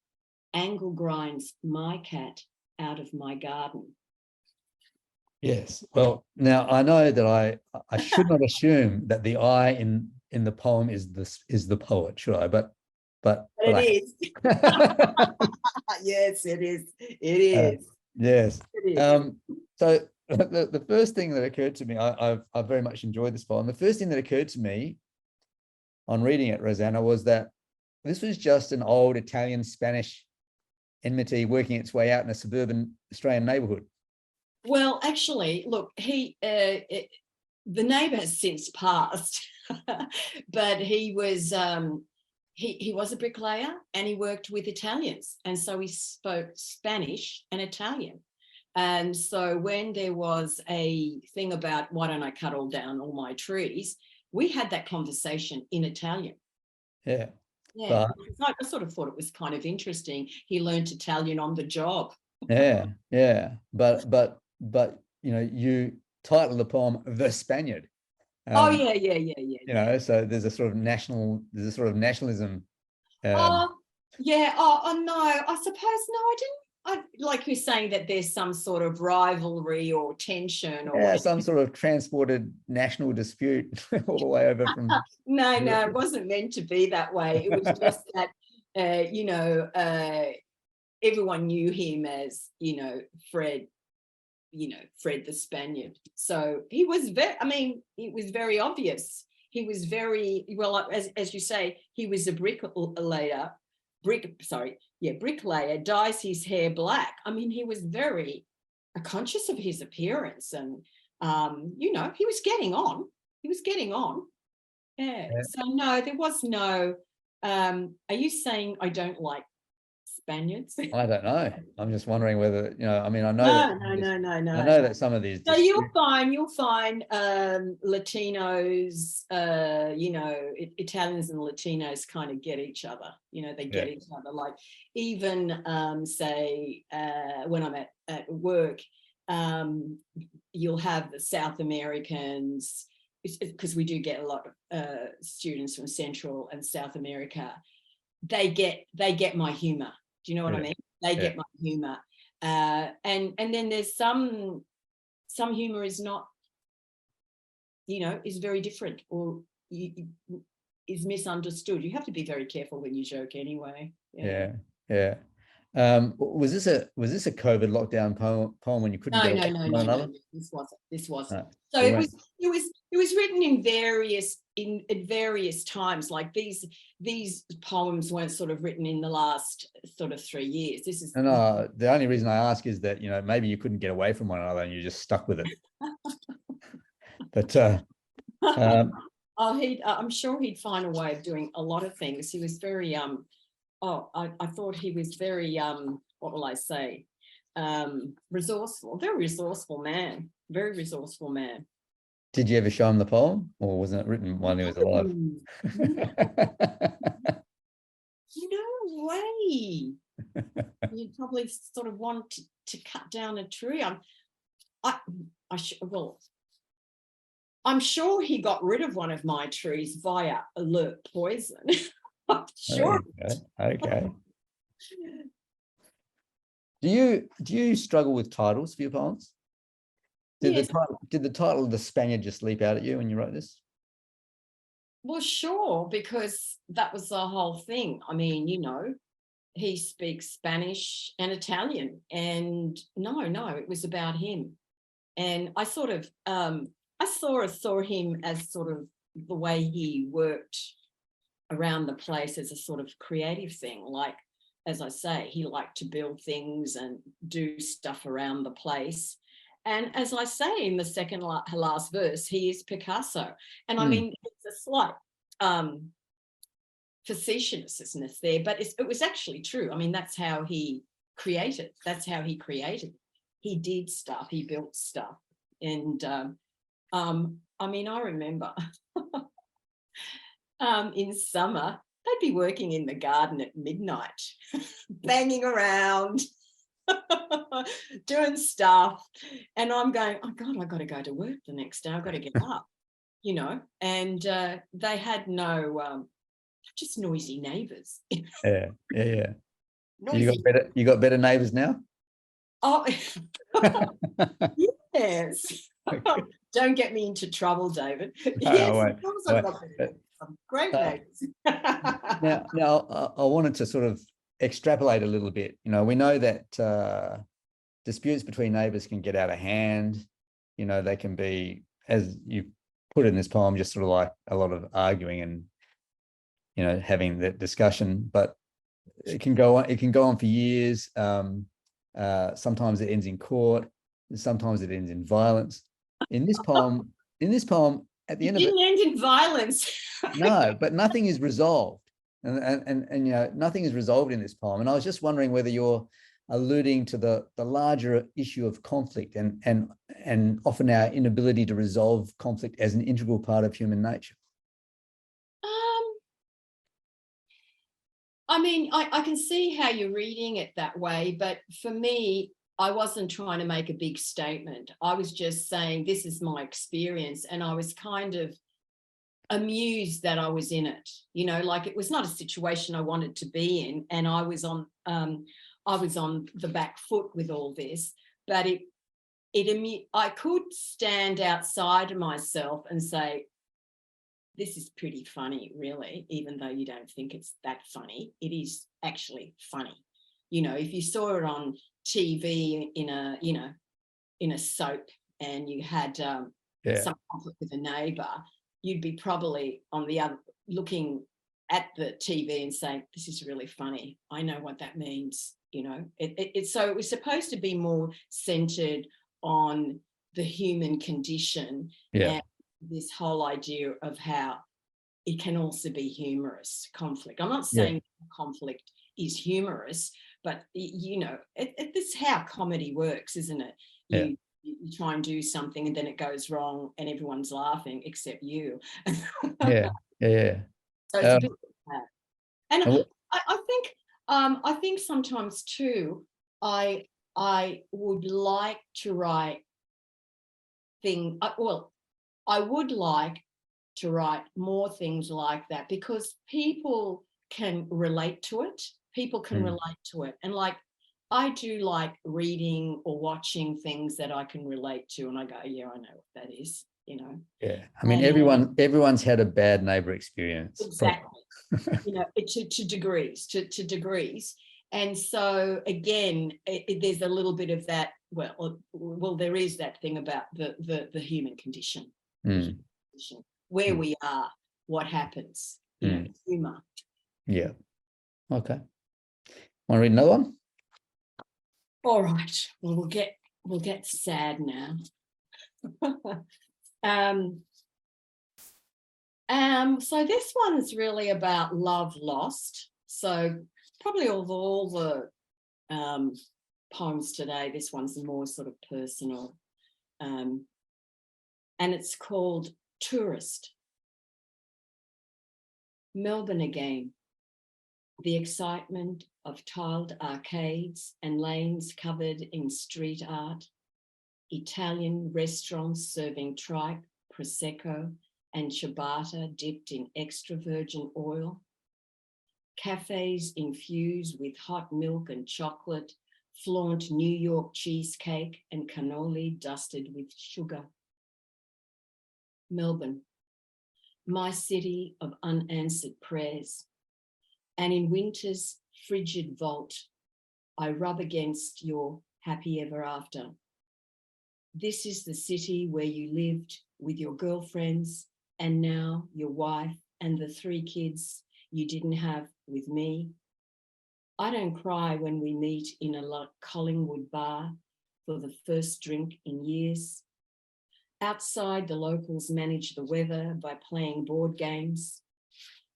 angle grinds my cat out of my garden. Yes. Well, now I know that I should not assume that the I in the poem is the poet, should I? But it is. Yes, it is. It is. Yes. It is. So the first thing that occurred to me, I very much enjoyed this poem. The first thing that occurred to me on reading it, Rosanna, was that this was just an old Italian-Spanish enmity working its way out in a suburban Australian neighbourhood. Well, actually, look, the neighbour has since passed, but he was he was a bricklayer and he worked with Italians. And so he spoke Spanish and Italian. And so when there was a thing about why don't I cut all my trees, we had that conversation in Italian. Yeah. Yeah, I sort of thought it was kind of interesting. He learned Italian on the job. Yeah, yeah. But you titled the poem "The Spaniard." Oh yeah. You know, so there's a sort of nationalism. Oh yeah. Oh no. I suppose no. I didn't. Like you're saying that there's some sort of rivalry or tension or whatever. Some sort of transported national dispute all the way over from. No, it wasn't meant to be that way. It was just that everyone knew him as Fred. Fred the Spaniard. So he was it was very obvious. He was very well, as you say, he was a bricklayer, dyes his hair black. I mean, he was very conscious of his appearance, and he was getting on. Yeah. So no, there was no. Are you saying I don't like Spanians? I don't know. I'm just wondering whether I mean, I know. No. I know that some of these. So you'll find Latinos, Italians and Latinos kind of get each other. They get each other. Like even say when I'm at work, you'll have the South Americans, because we do get a lot of students from Central and South America. They get my humor. Do you know what I mean? They get my humor. And then there's some humor is not, is very different or is misunderstood. You have to be very careful when you joke anyway. Yeah. Was this a COVID lockdown poem when you couldn't get away from one another? No, this wasn't. No. So it was written in various times. Like these poems weren't sort of written in the last sort of 3 years. This is no. The only reason I ask is that maybe you couldn't get away from one another and you just stuck with it. But I'm sure he'd find a way of doing a lot of things. He was very I thought he was very what will I say? Resourceful, very resourceful man. Very resourceful man. Did you ever show him the poem, or wasn't it written while he was alive? No way. You'd probably sort of want to cut down a tree. I'm sure he got rid of one of my trees via alert poison. I'm sure. Okay. Do you struggle with titles for your poems? Did the title of The Spaniard just leap out at you when you wrote this? Well, sure, because that was the whole thing. I mean, he speaks Spanish and Italian, and no, it was about him. And I sort of saw him as sort of the way he worked around the place as a sort of creative thing. Like, as I say, he liked to build things and do stuff around the place. And as I say in the second last verse, he is Picasso. And I mean, it's a slight facetiousness there, but it was actually true. I mean, that's how he created. He did stuff, he built stuff. And I mean, I remember in summer, they'd be working in the garden at midnight, banging around, doing stuff. And I'm going, oh God, I've got to go to work the next day. I've got to get up, and they had no, just noisy neighbours. Yeah. Noisy. You got better neighbours now? Oh, yes. Don't get me into trouble, David. No, yes, I've got some great neighbours. Now, I wanted to sort of extrapolate a little bit. We know that disputes between neighbours can get out of hand. They can be, as you put in this poem, just sort of like a lot of arguing and having that discussion. But it can go on. It can go on for years. Sometimes it ends in court. Sometimes it ends in violence. In this poem, at the end of it, didn't end in violence. No, but nothing is resolved. and you know, nothing is resolved in this poem. And I was just wondering whether you're alluding to the larger issue of conflict and often our inability to resolve conflict as an integral part of human nature. I mean, I can see how you're reading it that way, but for me, I wasn't trying to make a big statement. I was just saying, this is my experience. And I was kind of amused that I was in it, you know, like it was not a situation I wanted to be in. And I was on the back foot with all this, but I could stand outside of myself and say, this is pretty funny, really, even though you don't think it's that funny. It is actually funny. You know, if you saw it on TV in a soap and you had some conflict with a neighbour, you'd be probably on the other looking at the TV and saying, this is really funny. I know what that means. You know, so it was supposed to be more centered on the human condition and this whole idea of how it can also be humorous, conflict. I'm not saying conflict is humorous, but you know, this is how comedy works, isn't it? You try and do something and then it goes wrong and everyone's laughing except you. Yeah. So it's a bit like that. And I think sometimes too, I would like to write I would like to write more things like that because people can relate to it. People can relate to it. And like, I do like reading or watching things that I can relate to. And I go, yeah, I know what that is, you know. Yeah. I mean, everyone's had a bad neighbor experience. Exactly. You know, to degrees. And so again, there's a little bit of that. Well, there is that thing about the human condition, where we are, what happens, you know, humor. Yeah. Okay. Want to read another one? All right. Well, we'll get sad now. So this one's really about love lost. So probably of all the poems today, this one's the more sort of personal. And it's called Tourist. Melbourne again. The excitement of tiled arcades and lanes covered in street art. Italian restaurants serving tripe, prosecco, and ciabatta dipped in extra virgin oil. Cafes infused with hot milk and chocolate flaunt New York cheesecake and cannoli dusted with sugar. Melbourne, my city of unanswered prayers. And in winter's frigid vault, I rub against your happy ever after. This is the city where you lived with your girlfriends and now your wife and the 3 kids you didn't have with me. I don't cry when we meet in a Collingwood bar for the first drink in years. Outside, the locals manage the weather by playing board games.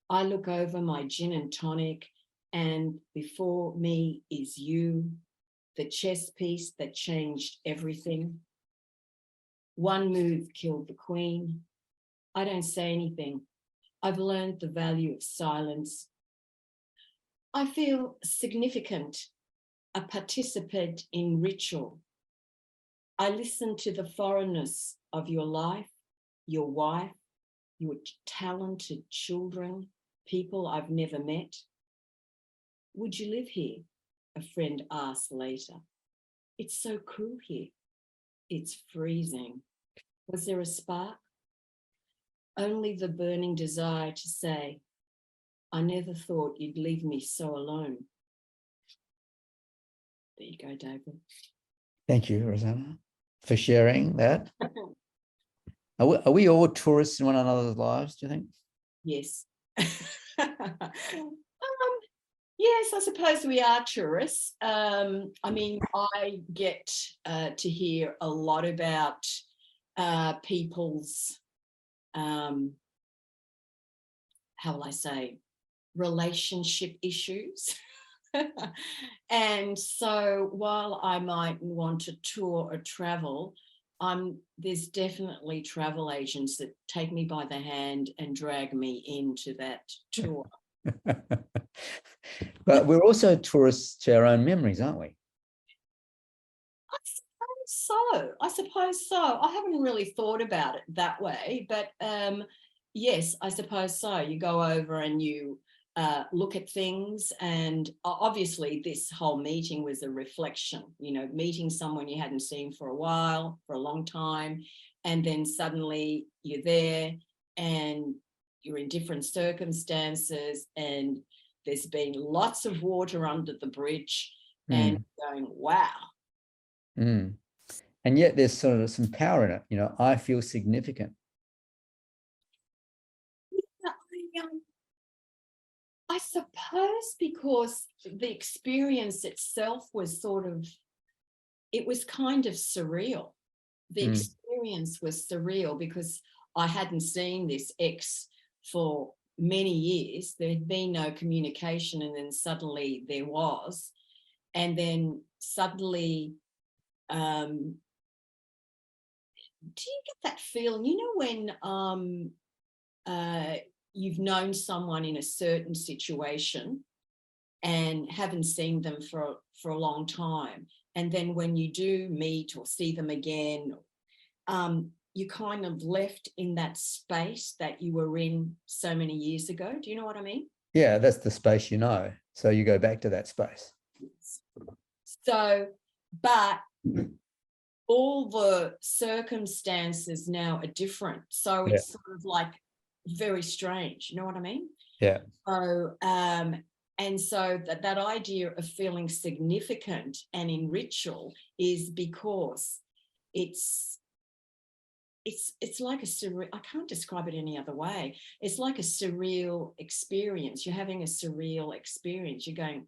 I look over my gin and tonic, and before me is you, the chess piece that changed everything. One move killed the queen. I don't say anything. I've learned the value of silence. I feel significant, a participant in ritual. I listen to the foreignness of your life, your wife, your talented children, people I've never met. Would you live here? A friend asked later. It's so cool here. It's freezing. Was there a spark? Only the burning desire to say, I never thought you'd leave me so alone. There you go, David. Thank you, Rosanna, for sharing that. Are we all tourists in one another's lives, do you think? Yes. Yes, I suppose we are tourists. I mean, I get to hear a lot about people's, how will I say, relationship issues. And so while I might want to tour or travel, there's definitely travel agents that take me by the hand and drag me into that tour. But we're also tourists to our own memories, aren't we? I suppose so. I haven't really thought about it that way, but yes, I suppose so. You go over and you look at things, and obviously this whole meeting was a reflection, meeting someone you hadn't seen for a while, for a long time, and then suddenly you're there and you're in different circumstances, and there's been lots of water under the bridge, and going, wow. And yet there's sort of some power in it. I feel significant. I suppose because the experience itself was it was kind of surreal. The experience was surreal because I hadn't seen this ex for many years. There had been no communication, and then suddenly there was. And then suddenly, do you get that feeling, when you've known someone in a certain situation and haven't seen them for a long time, and then when you do meet or see them again, you kind of left in that space that you were in so many years ago. Do you know what I mean? Yeah, that's the space, so you go back to that space. So, but all the circumstances now are different, so it's sort of like very strange, you know what I mean? Yeah. So and so that idea of feeling significant and in ritual is because it's like a surreal, I can't describe it any other way. It's like a surreal experience. You're having a surreal experience. You're going,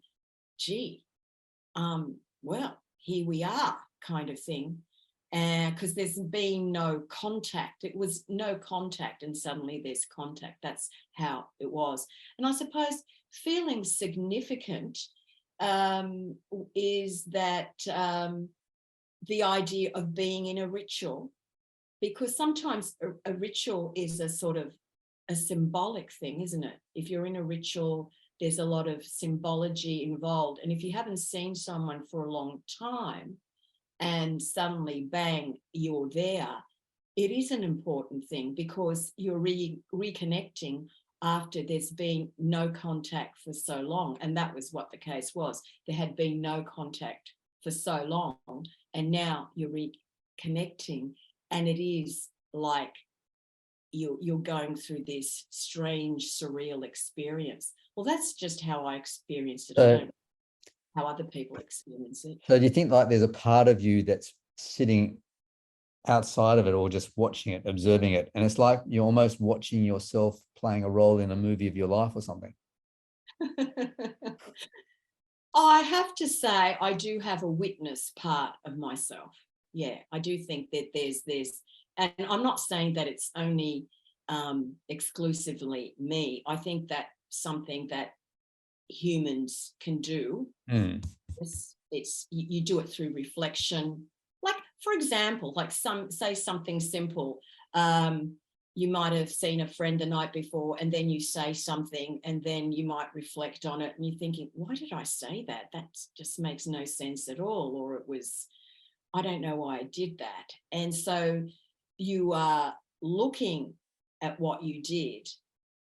gee, well, here we are, kind of thing. Because there's been no contact. It was no contact, and suddenly there's contact. That's how it was. And I suppose feeling significant is that the idea of being in a ritual, because sometimes a ritual is a sort of a symbolic thing, isn't it? If you're in a ritual, there's a lot of symbology involved. And if you haven't seen someone for a long time, and suddenly, bang, you're there, it is an important thing because you're reconnecting after there's been no contact for so long. And that was what the case was. There had been no contact for so long, and now you're reconnecting, and it is like you're going through this strange, surreal experience. Well, that's just how I experienced it. I don't know how other people experience it. So do you think like there's a part of you that's sitting outside of it, or just watching it, observing it, and it's like you're almost watching yourself playing a role in a movie of your life or something? I have to say I do have a witness part of myself. Yeah, I do think that there's and I'm not saying that it's only exclusively me. I think that something that humans can do. It's you do it through reflection. Like, for example, like say something simple. You might have seen a friend the night before, and then you say something, and then you might reflect on it, and you're thinking, why did I say that? That just makes no sense at all. Or it was, I don't know why I did that. And so you are looking at what you did,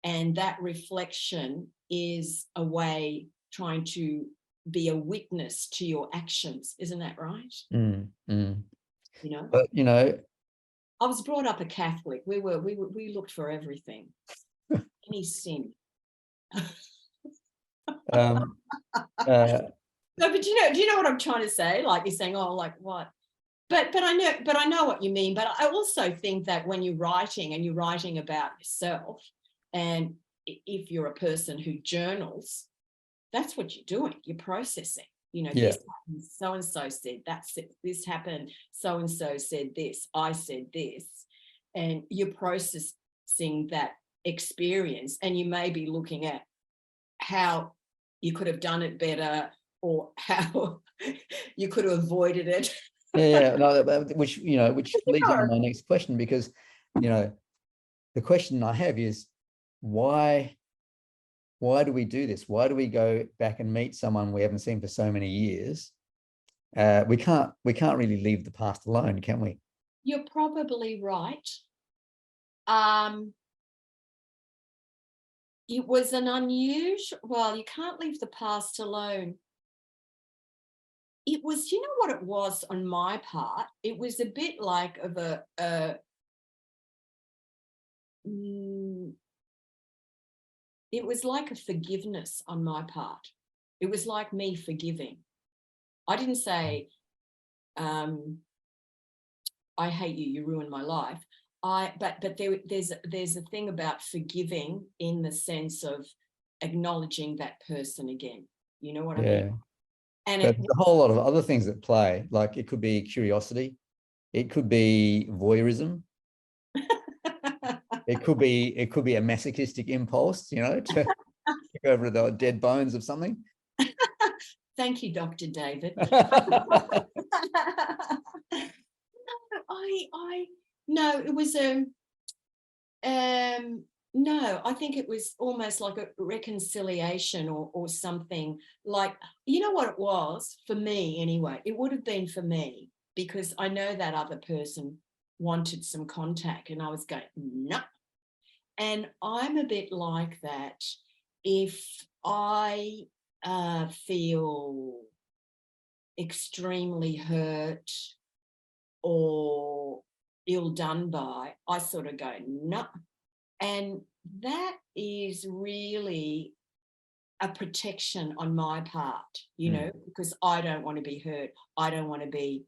and that reflection is a way trying to be a witness to your actions. Isn't that right? But I was brought up a Catholic. We looked for everything, any sin. No, but do you know what I'm trying to say? Like, you're saying, oh, like what? But I know what you mean. But I also think that when you're writing, and you're writing about yourself, and if you're a person who journals, that's what you're doing. You're processing. This happened, so-and-so said that's it, this happened, so-and-so said this, I said this, and you're processing that experience, and you may be looking at how you could have done it better or how you could have avoided it. Yeah, no, which leads on to my next question, because the question I have is why do we do this? Why do we go back and meet someone we haven't seen for so many years? We can't really leave the past alone, can we? You're probably right. It was an unusual, well, you can't leave the past alone. It was, you know what it was on my part? It was a bit like of it was like a forgiveness on my part. It was like me forgiving. I didn't say, I hate you, you ruined my life. But there's a thing about forgiving in the sense of acknowledging that person again. You know what I mean? And there's a whole lot of other things at play. Like it could be curiosity, it could be voyeurism, it could be a masochistic impulse, to kick over the dead bones of something. Thank you, Dr. David. No, it was no, I think it was almost like a reconciliation or something. Like, you know what it was for me anyway? It would have been for me, because I know that other person wanted some contact and I was going, no. And I'm a bit like that. If I feel extremely hurt or ill done by, I sort of go, no. And that is really a protection on my part, because I don't want to be hurt. I don't want to be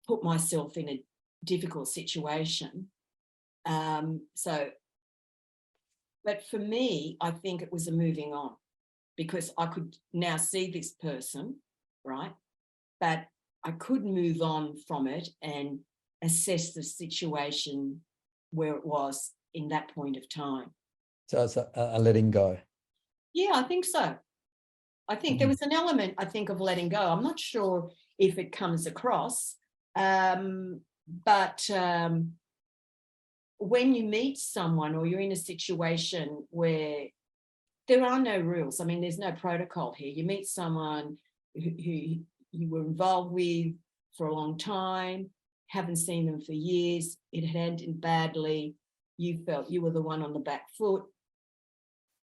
put myself in a difficult situation. But for me, I think it was a moving on, because I could now see this person, right? But I could move on from it and assess the situation where it was in that point of time. So it's a letting go. Yeah, I think so. I think there was an element, I think, of letting go. I'm not sure if it comes across, but when you meet someone or you're in a situation where there are no rules, I mean, there's no protocol here. You meet someone who you were involved with for a long time, haven't seen them for years, it had ended badly, you felt you were the one on the back foot.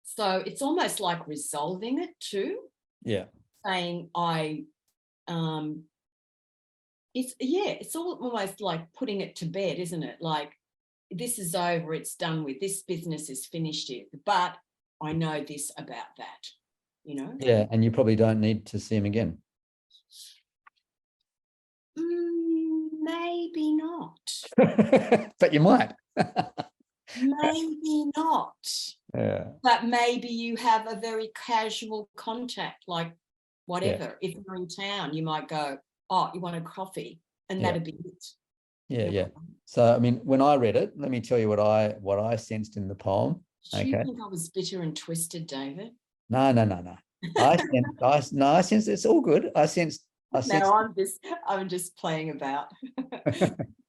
So it's almost like resolving it too. Yeah. Saying it's almost like putting it to bed, isn't it? Like, this is over, it's done with, this business is finished here, but I know this about that, Yeah, and you probably don't need to see him again. Maybe not. But you might. Maybe not. Yeah. But maybe you have a very casual contact, like whatever. Yeah. If you're in town, you might go, oh, you want a coffee? And that'd be it. Yeah. So, I mean, when I read it, let me tell you what I sensed in the poem. Do you think I was bitter and twisted, David? No. I sensed it's all good. I sensed. No, I'm just playing about.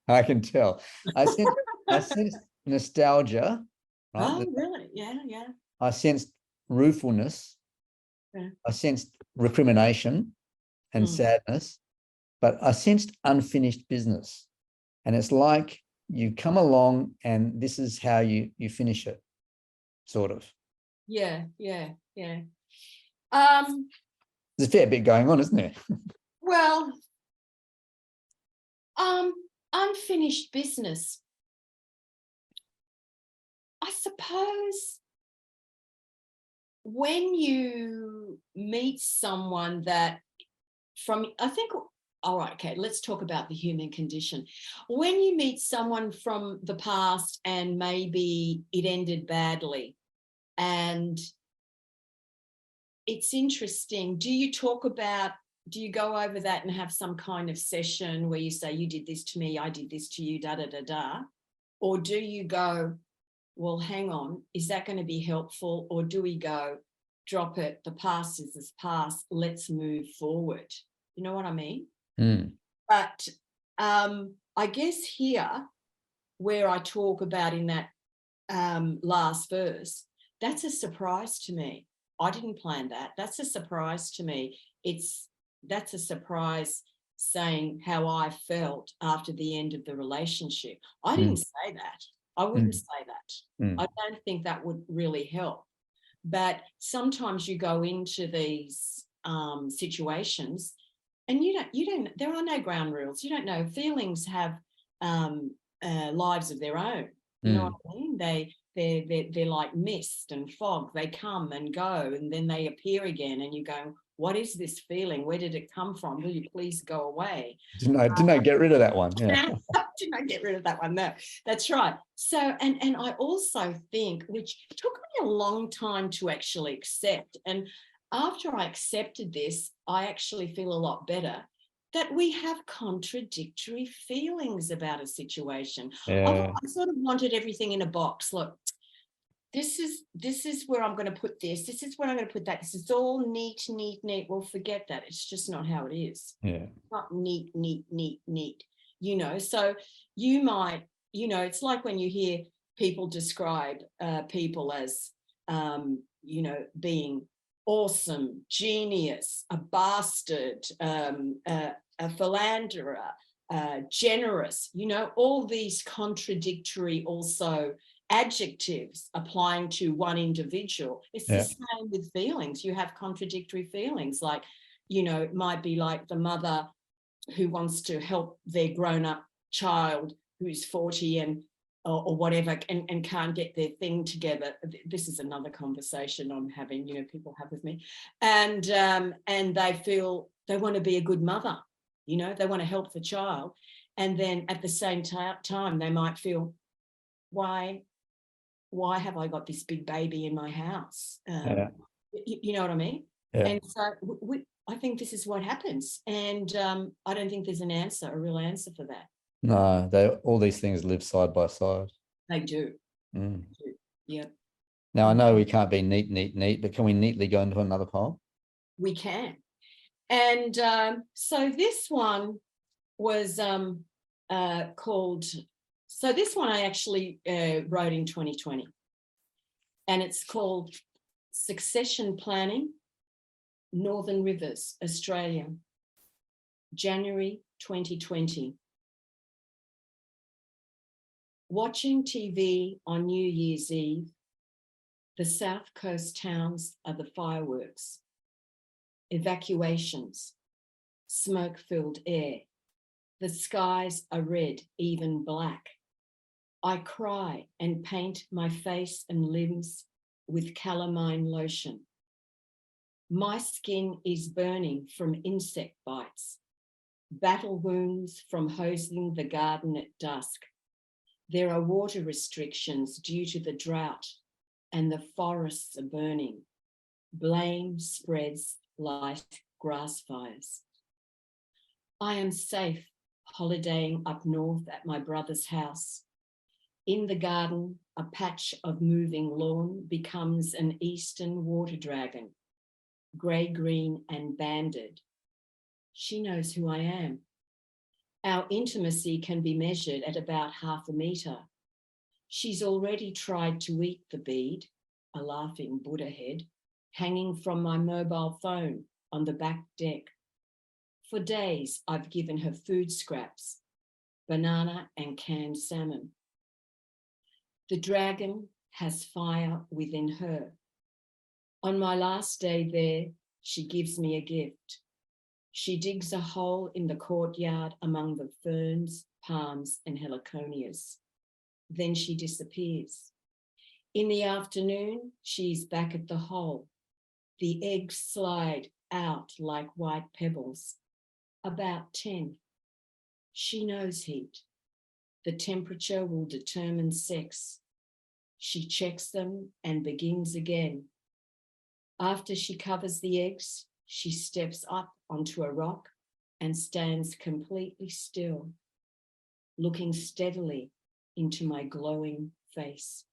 I can tell. I sensed nostalgia. Right? Oh, really? Yeah. I sensed ruefulness. Yeah. I sensed recrimination and sadness, but I sensed unfinished business. And it's like you come along and this is how you finish it, sort of. Yeah. There's a fair bit going on, isn't there? Well, unfinished business. I suppose when you meet someone that all right, okay, let's talk about the human condition. When you meet someone from the past and maybe it ended badly, and it's interesting, do you go over that and have some kind of session where you say, you did this to me, I did this to you, da, da, da, da? Or do you go, well, hang on, is that going to be helpful? Or do we go, drop it, the past is the past, let's move forward? You know what I mean? But I guess here, where I talk about in that last verse, that's a surprise to me. I didn't plan that. That's a surprise to me. That's a surprise, saying how I felt after the end of the relationship. I didn't say that. I wouldn't say that. I don't think that would really help. But sometimes you go into these situations and you don't, there are no ground rules. You don't know. Feelings have lives of their own. You know what I mean? They're like mist and fog. They come and go, and then they appear again, and you go, what is this feeling? Where did it come from? Will you please go away? Didn't I get rid of that one? Yeah. Didn't I get rid of that one? No, that's right. So, and I also think, which took me a long time to actually accept, and after I accepted this, I actually feel a lot better, that we have contradictory feelings about a situation. Yeah. I sort of wanted everything in a box. Look, this is where I'm going to put this. This is where I'm going to put that. This is all neat, neat, neat. Well, forget that. It's just not how it is. Yeah. It's not neat, neat, neat, neat. You know, so you might, you know, it's like when you hear people describe people as, you know, being awesome, genius, a bastard, a philanderer, generous, you know, all these contradictory also adjectives applying to one individual. It's the same with feelings. You have contradictory feelings, like, you know, it might be like the mother who wants to help their grown-up child who's 40 and or whatever, and can't get their thing together. This is another conversation I'm having, you know, people have with me, and they feel they want to be a good mother, you know, they want to help the child, and then at the same time they might feel, why have I got this big baby in my house? You know what I mean? Yeah. And so I think this is what happens, and I don't think there's a real answer for that. No, all these things live side by side. They do. Yeah. Now, I know we can't be neat, neat, neat, but can we neatly go into another poem? We can. And so this one was called, so this one I actually wrote in 2020. And it's called Succession Planning, Northern Rivers, Australia, January 2020. Watching TV on New Year's Eve, the South Coast towns are the fireworks, evacuations, smoke-filled air. The skies are red, even black. I cry and paint my face and limbs with calamine lotion. My skin is burning from insect bites, battle wounds from hosing the garden at dusk. There are water restrictions due to the drought, and the forests are burning. Blame spreads like grass fires. I am safe holidaying up north at my brother's house. In the garden, a patch of moving lawn becomes an eastern water dragon, grey-green and banded. She knows who I am. Our intimacy can be measured at about 1/2 metre. She's already tried to eat the bead, a laughing Buddha head, hanging from my mobile phone on the back deck. For days, I've given her food scraps, banana and canned salmon. The dragon has fire within her. On my last day there, she gives me a gift. She digs a hole in the courtyard among the ferns, palms, and heliconias. Then she disappears. In the afternoon, she's back at the hole. The eggs slide out like white pebbles. About 10. She knows heat. The temperature will determine sex. She checks them and begins again. After she covers the eggs, she steps up onto a rock and stands completely still, looking steadily into my glowing face.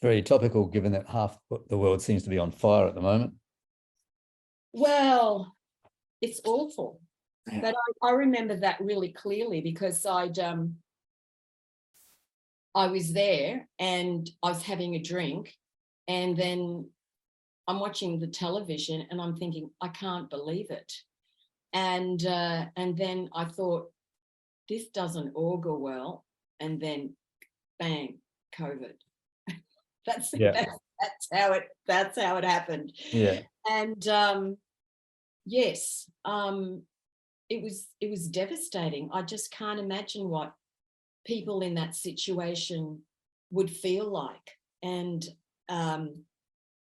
very topical, given that half the world seems to be on fire at the moment. Well, it's awful. But I remember that really clearly because I was there and I was having a drink, and then I'm watching the television and I'm thinking, I can't believe it. And then I thought, this doesn't augur well. And then bang, COVID. That's how it happened. Yeah. And yes, it was devastating. I just can't imagine what people in that situation would feel like, and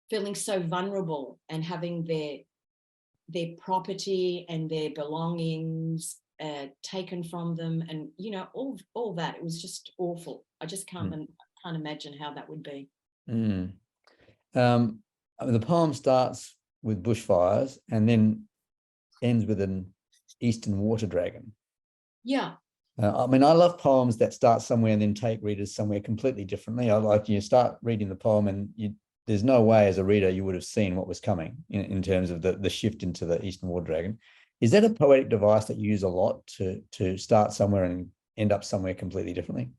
feeling so vulnerable and having their property and their belongings taken from them, and all that. It was just awful. I just can't imagine how that would be. The poem starts with bushfires and then ends with an eastern water dragon. Yeah. I love poems that start somewhere and then take readers somewhere completely differently. I like you start reading the poem and there's no way as a reader you would have seen what was coming in terms of the shift into the eastern water dragon. Is that a poetic device that you use a lot to start somewhere and end up somewhere completely differently?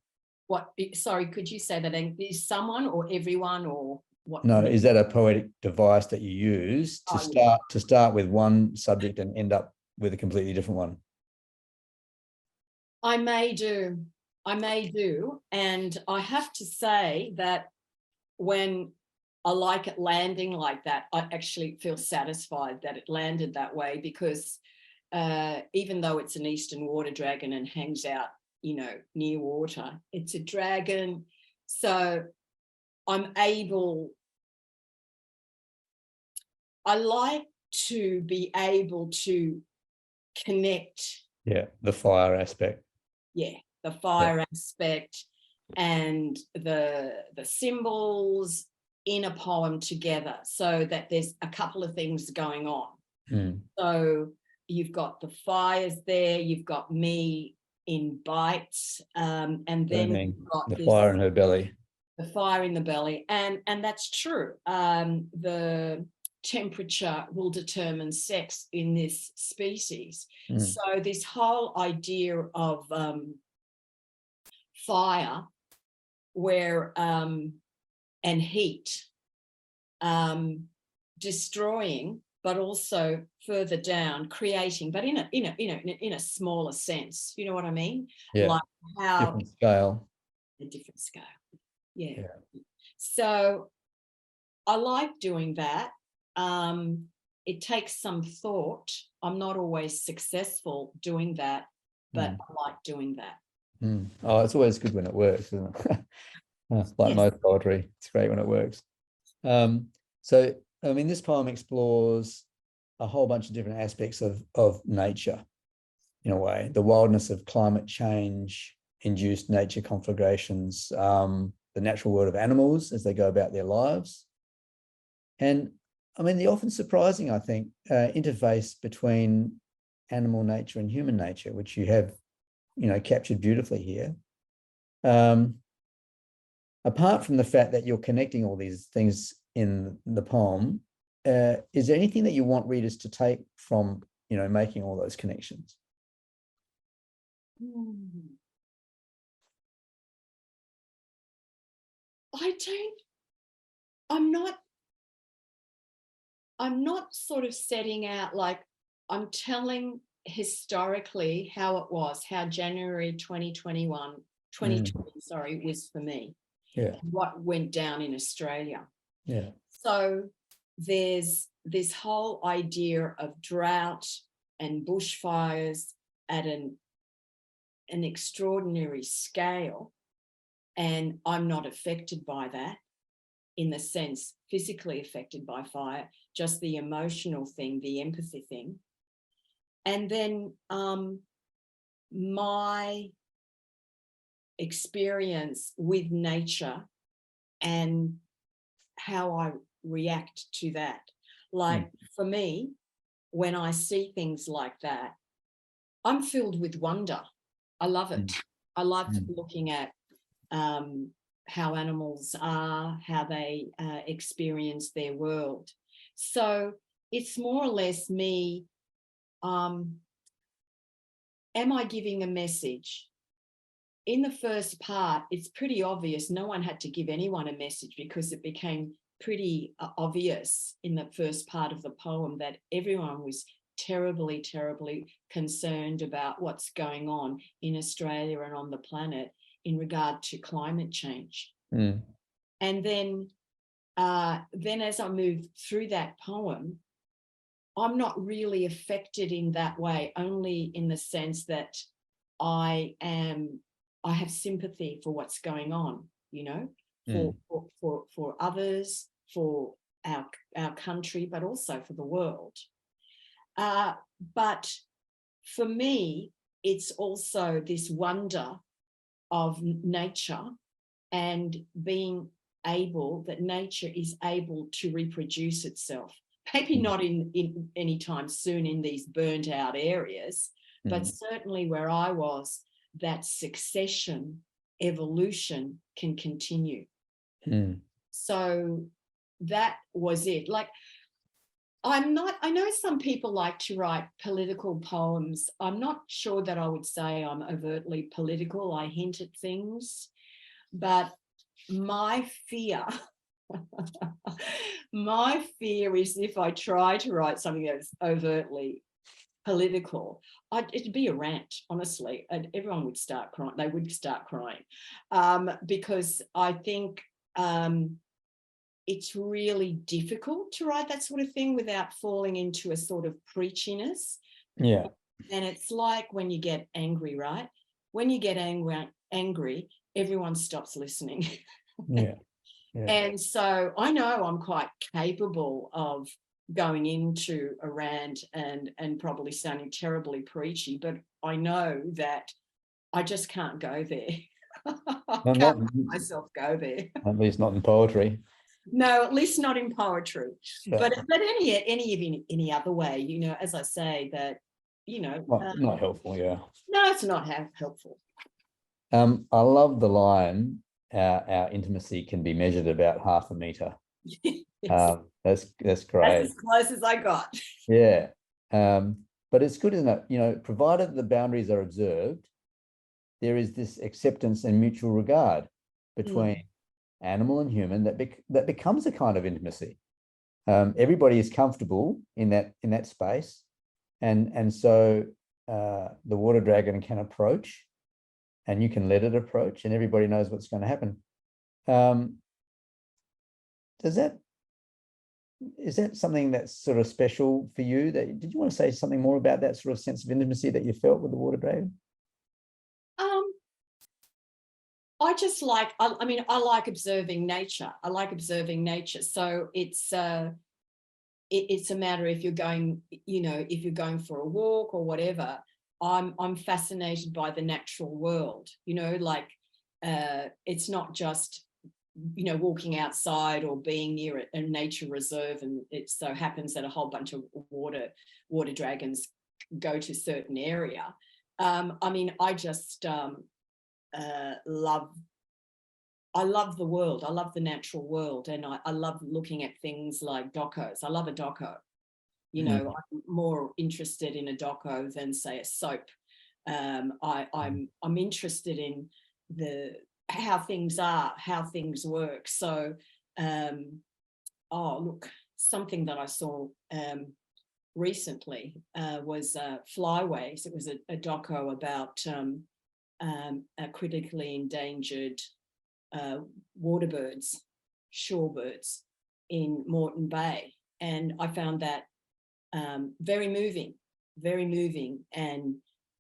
What? Sorry, could you say that? Is someone or everyone or what? No, is that a poetic device that you use to start with one subject and end up with a completely different one? I may do. And I have to say that when I like it landing like that, I actually feel satisfied that it landed that way, because even though it's an eastern water dragon and hangs out, near water, it's a dragon. So I like to be able to connect. Yeah, the fire aspect. Yeah, the fire aspect and the symbols in a poem together, so that there's a couple of things going on. So you've got the fires there, you've got me in bites, and then you've got the fire in her belly. The fire in the belly, and that's true. The temperature will determine sex in this species. So this whole idea of fire, where and heat, destroying, but also further down creating, but in a smaller sense. You know what I mean? Yeah. Like how different scale. A different scale. Yeah. So I like doing that. It takes some thought. I'm not always successful doing that, but I like doing that. Oh, it's always good when it works, isn't it? Like most poetry, it's great when it works. So, this poem explores a whole bunch of different aspects of nature, in a way. The wildness of climate change, induced nature conflagrations, the natural world of animals as they go about their lives. And the often surprising, I think, interface between animal nature and human nature, which you have, captured beautifully here. Apart from the fact that you're connecting all these things in the poem, is there anything that you want readers to take from, making all those connections? I'm not sort of setting out, like, I'm telling historically how it was, how January 2020 was for me. Yeah. What went down in Australia. Yeah. So there's this whole idea of drought and bushfires at an extraordinary scale. And I'm not affected by that, in the sense physically affected by fire, just the emotional thing, the empathy thing. And then my experience with nature and how I react to that. Like for me, when I see things like that, I'm filled with wonder. I love it. I love looking at how animals are, how they experience their world. So it's more or less me, am I giving a message? In the first part, it's pretty obvious. No one had to give anyone a message because it became pretty obvious in the first part of the poem that everyone was terribly, terribly concerned about what's going on in Australia and on the planet in regard to climate change. Mm. And then as I move through that poem, I'm not really affected in that way, only in the sense that I have sympathy for what's going on, you know, for others, for our country, but also for the world. But for me, it's also this wonder of nature and being able, that nature is able to reproduce itself. Maybe not in any time soon in these burnt out areas, but certainly where I was, that succession, evolution can continue. So that was it. Like, I know some people like to write political poems. I'm not sure that I would say I'm overtly political. I hint at things, but my fear is if I try to write something that's overtly political, it'd be a rant, honestly, and everyone would start crying. They would start crying because I think it's really difficult to write that sort of thing without falling into a sort of preachiness. Yeah. And it's like when you get angry, right? When you get angry, everyone stops listening. Yeah. And so I know I'm quite capable of going into a rant and probably sounding terribly preachy, but I know that I just can't go there. I can't let myself go there. At least not in poetry. No, at least not in poetry. Yeah. But any other way, you know, as I say, that, you know, not helpful. Yeah. No, it's not helpful. I love the line. Our intimacy can be measured about 0.5 meter. Yes. That's great. That's as close as I got. Yeah. But it's good, isn't it? You know, provided the boundaries are observed, there is this acceptance and mutual regard between animal and human that becomes a kind of intimacy. Everybody is comfortable in that space, and so the water dragon can approach, and you can let it approach, and everybody knows what's going to happen. Is that something that's sort of special for you? Did you want to say something more about that sort of sense of intimacy that you felt with the water dragon? I just like, I like observing nature. I like observing nature. So it's a matter if you're going, you know, if you're going for a walk or whatever, I'm fascinated by the natural world, you know, like it's not just, you know, walking outside or being near a nature reserve and it so happens that a whole bunch of water dragons go to a certain area. I just I love the world. I love the natural world, and I love looking at things like docos. I love a doco. You know, I'm more interested in a doco than, say, a soap. I'm interested in how things are, how things work. So, look, something that I saw recently was Flyways. It was a doco about critically endangered waterbirds, shorebirds in Moreton Bay. And I found that very moving. And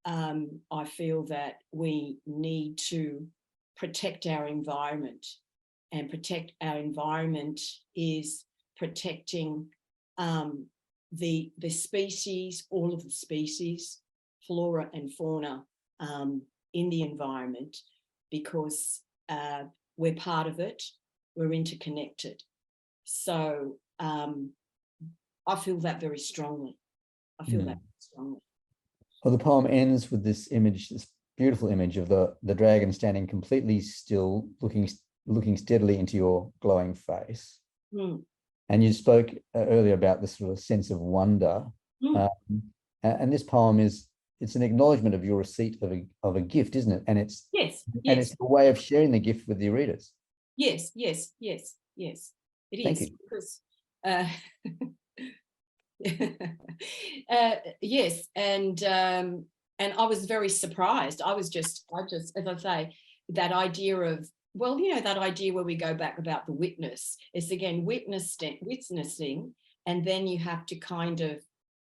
I feel that we need to protect our environment, and protect our environment is protecting the species, all of the species, flora and fauna in the environment, because we're part of it, we're interconnected. So I feel that very strongly. Well, the poem ends with this image, this beautiful image of the dragon standing completely still, looking looking steadily into your glowing face. Mm. And you spoke earlier about this sort of sense of wonder. Mm. And this poem it's an acknowledgement of your receipt of a gift, isn't it? And it's Yes, and yes, it's a way of sharing the gift with your readers. yes, yes, yes, yes. It Thank is you. because yes, and I was very surprised. I just, as I say, that idea of, well, you know, that idea where we go back about the witness. It's again witnessing, and then you have to kind of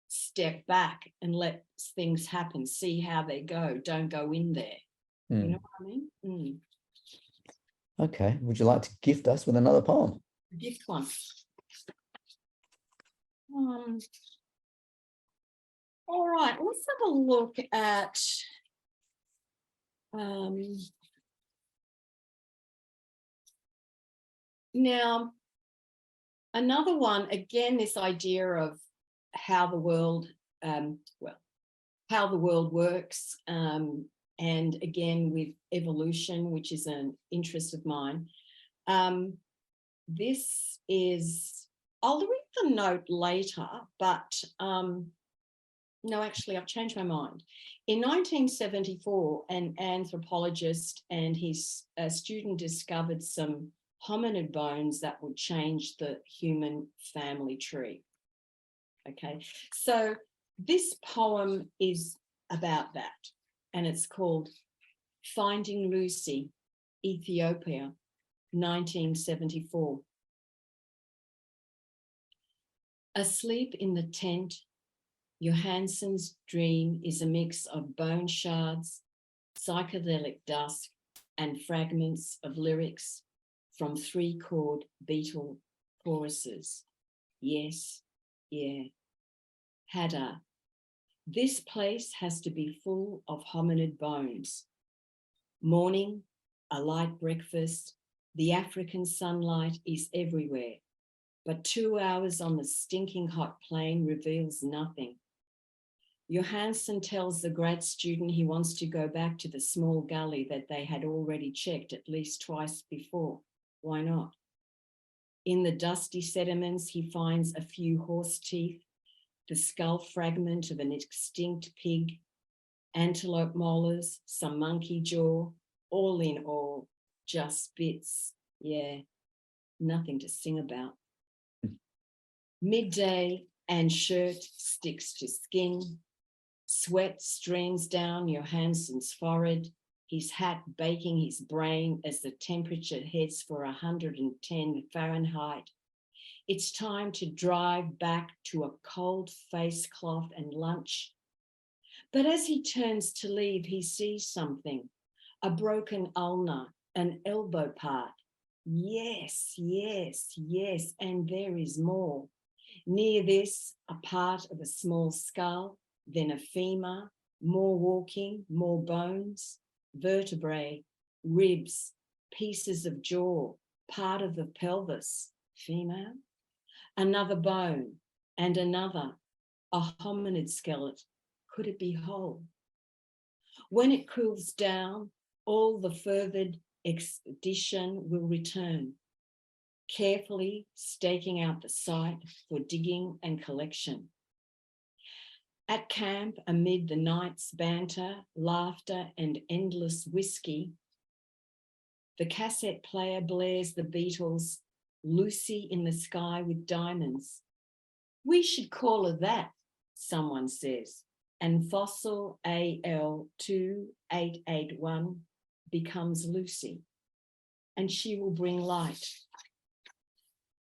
step back and let things happen, see how they go. Don't go in there. You know what I mean? Mm. Okay. Would you like to gift us with another poem? Gift one. All right, let's have a look at now another one. Again, this idea of how the world, how the world works, and again with evolution, which is an interest of mine. This is, I'll read the note later, but no, actually, I've changed my mind. In 1974, an anthropologist and his student discovered some hominid bones that would change the human family tree. Okay, so this poem is about that, and it's called Finding Lucy, Ethiopia, 1974. Asleep in the tent, Johansson's dream is a mix of bone shards, psychedelic dust, and fragments of lyrics from 3-chord Beatle choruses. Yes, yeah. Hadda. This place has to be full of hominid bones. Morning, a light breakfast, the African sunlight is everywhere, but 2 hours on the stinking hot plane reveals nothing. Johansson tells the grad student he wants to go back to the small gully that they had already checked at least twice before. Why not? In the dusty sediments, he finds a few horse teeth, the skull fragment of an extinct pig, antelope molars, some monkey jaw, all in all, just bits. Yeah, nothing to sing about. Midday and shirt sticks to skin. Sweat streams down Johansson's forehead, his hat baking his brain as the temperature heads for 110 Fahrenheit. It's time to drive back to a cold face cloth and lunch. But as he turns to leave, he sees something, a broken ulna, an elbow part. Yes, yes, yes, and there is more. Near this, a part of a small skull, then a femur, more walking, more bones, vertebrae, ribs, pieces of jaw, part of the pelvis, female, another bone, and another, a hominid skeleton. Could it be whole? When it cools down, all the furthered expedition will return, carefully staking out the site for digging and collection. At camp, amid the night's banter, laughter, and endless whiskey, the cassette player blares the Beatles' Lucy in the Sky with Diamonds. We should call her that, someone says, and fossil AL2881 becomes Lucy, and she will bring light.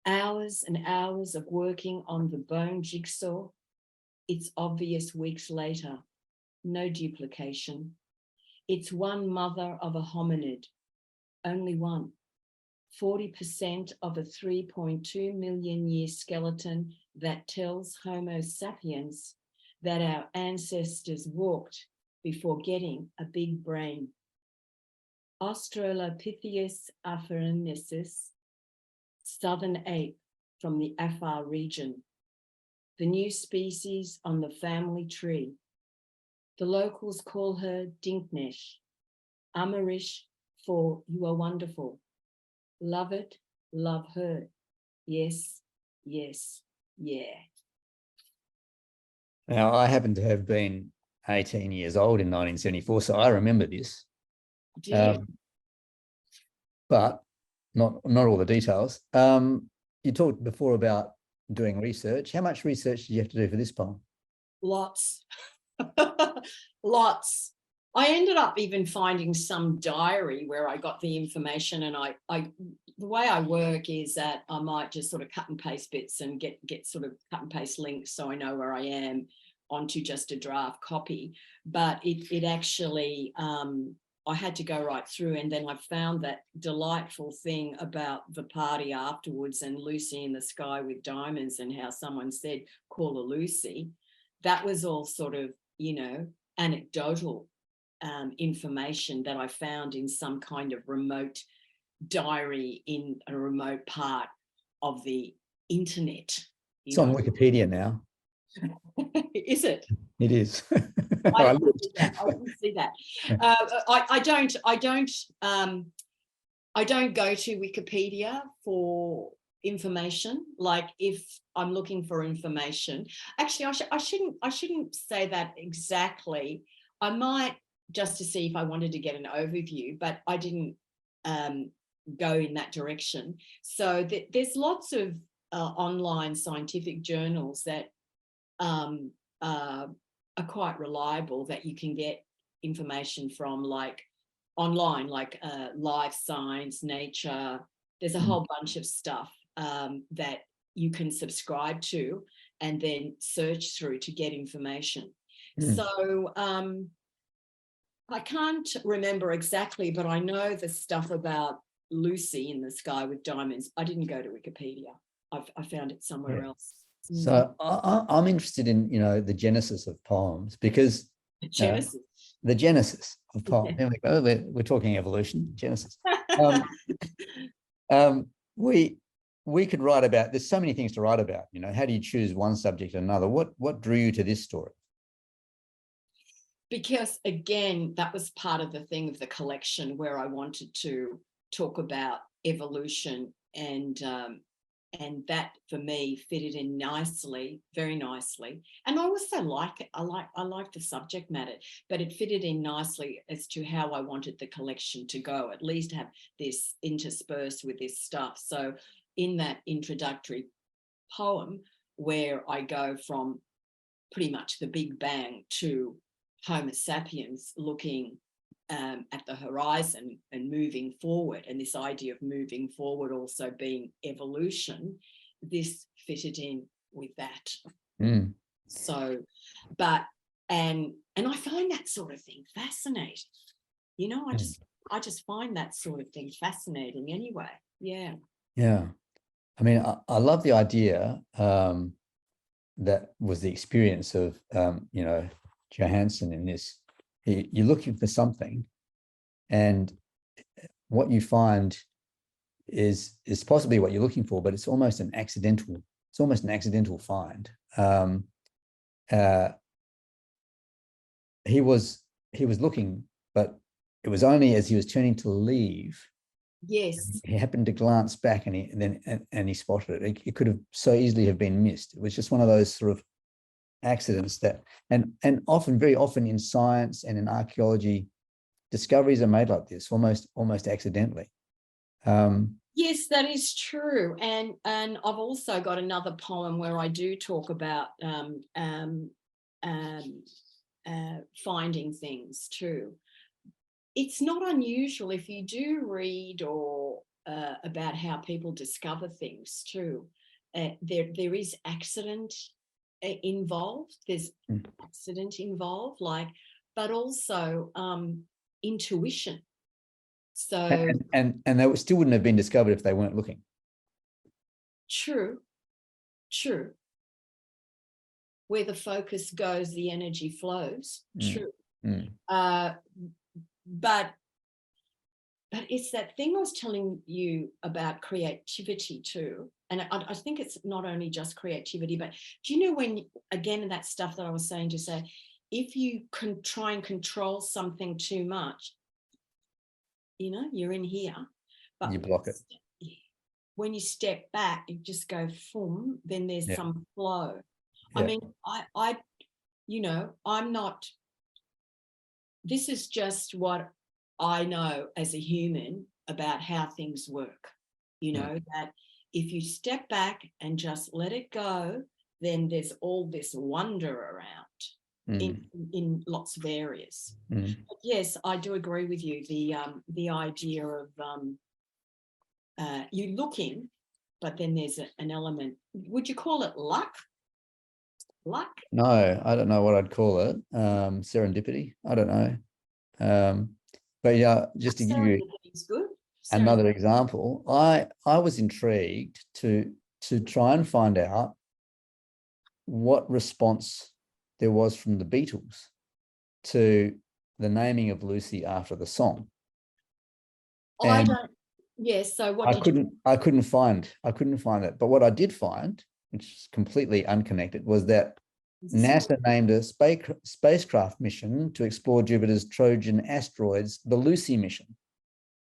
Hours and hours of working on the bone jigsaw. It's obvious weeks later, no duplication. It's one mother of a hominid, only one. 40% of a 3.2 million year skeleton that tells Homo sapiens that our ancestors walked before getting a big brain. Australopithecus afarensis, southern ape from the Afar region. The new species on the family tree. The locals call her Dinknesh, Amarish for you are wonderful. love it, love her. Yes, yes, yeah. Now, I happen to have been 18 years old in 1974, so I remember this. Do you? But not all the details. You talked before about doing research. How much research did you have to do for this poem? Lots. Lots. I ended up even finding some diary where I got the information, and I the way I work is that I might just sort of cut and paste bits and get sort of cut and paste links so I know where I am onto just a draft copy. But it actually I had to go right through, and then I found that delightful thing about the party afterwards and Lucy in the Sky with Diamonds and how someone said, call her Lucy. That was all sort of, anecdotal information that I found in some kind of remote diary in a remote part of the internet. It's on Wikipedia now. Is it? It is. I didn't see that. I don't go to Wikipedia for information. Like if I'm looking for information, actually, I shouldn't say that exactly. I might, just to see if I wanted to get an overview, but I didn't go in that direction. So there's lots of online scientific journals that are quite reliable, that you can get information from, like online, like Life Science, Nature. There's a whole bunch of stuff that you can subscribe to and then search through to get information. So I can't remember exactly, but I know the stuff about Lucy in the Sky with Diamonds. I didn't go to Wikipedia. I found it somewhere else. So I'm interested in, the genesis of poems, because the genesis of poems. Yeah. We're talking evolution, genesis. We could write about. There's so many things to write about. How do you choose one subject and another? What drew you to this story? Because again, that was part of the thing of the collection, where I wanted to talk about evolution, and that for me fitted in nicely, very nicely. And I also like it. I like the subject matter, but it fitted in nicely as to how I wanted the collection to go, at least have this interspersed with this stuff. So in that introductory poem, where I go from pretty much the Big Bang to Homo sapiens looking at the horizon and moving forward, and this idea of moving forward also being evolution, this fitted in with that. So, but and I find that sort of thing fascinating. I just find that sort of thing fascinating anyway. Yeah. I mean, I love the idea that was the experience of Johansson in this. You're looking for something, and what you find is possibly what you're looking for, but it's almost an accidental find. He was looking, but it was only as he was turning to leave. Yes. He happened to glance back, and he spotted it. It could have so easily have been missed. It was just one of those sort of accidents that, and often, very often in science and in archaeology, discoveries are made like this, almost accidentally. Yes, that is true. And I've also got another poem where I do talk about finding things too. It's not unusual if you do read or about how people discover things too. There is accident involved. There's accident involved, but also intuition. So and they still wouldn't have been discovered if they weren't looking. True. Where the focus goes, the energy flows. True. But it's that thing I was telling you about creativity too. And I think it's not only just creativity, but do you know when, again, that stuff that I was saying, to say, if you can try and control something too much, you're in here. But you block it. when you step back, you just go, boom, then there's some flow. I mean, I, I'm not, this is just what I know as a human about how things work, that if you step back and just let it go, then there's all this wonder around in lots of areas. But yes, I do agree with you. The idea of you looking, but then there's an element. Would you call it luck? Luck? No, I don't know what I'd call it. Serendipity. I don't know. But yeah, just to give you good. another example, I was intrigued to try and find out what response there was from the Beatles to the naming of Lucy after the song. I don't. Yes. So what I couldn't find it. But what I did find, which is completely unconnected, was that NASA named a spacecraft mission to explore Jupiter's Trojan asteroids the Lucy mission,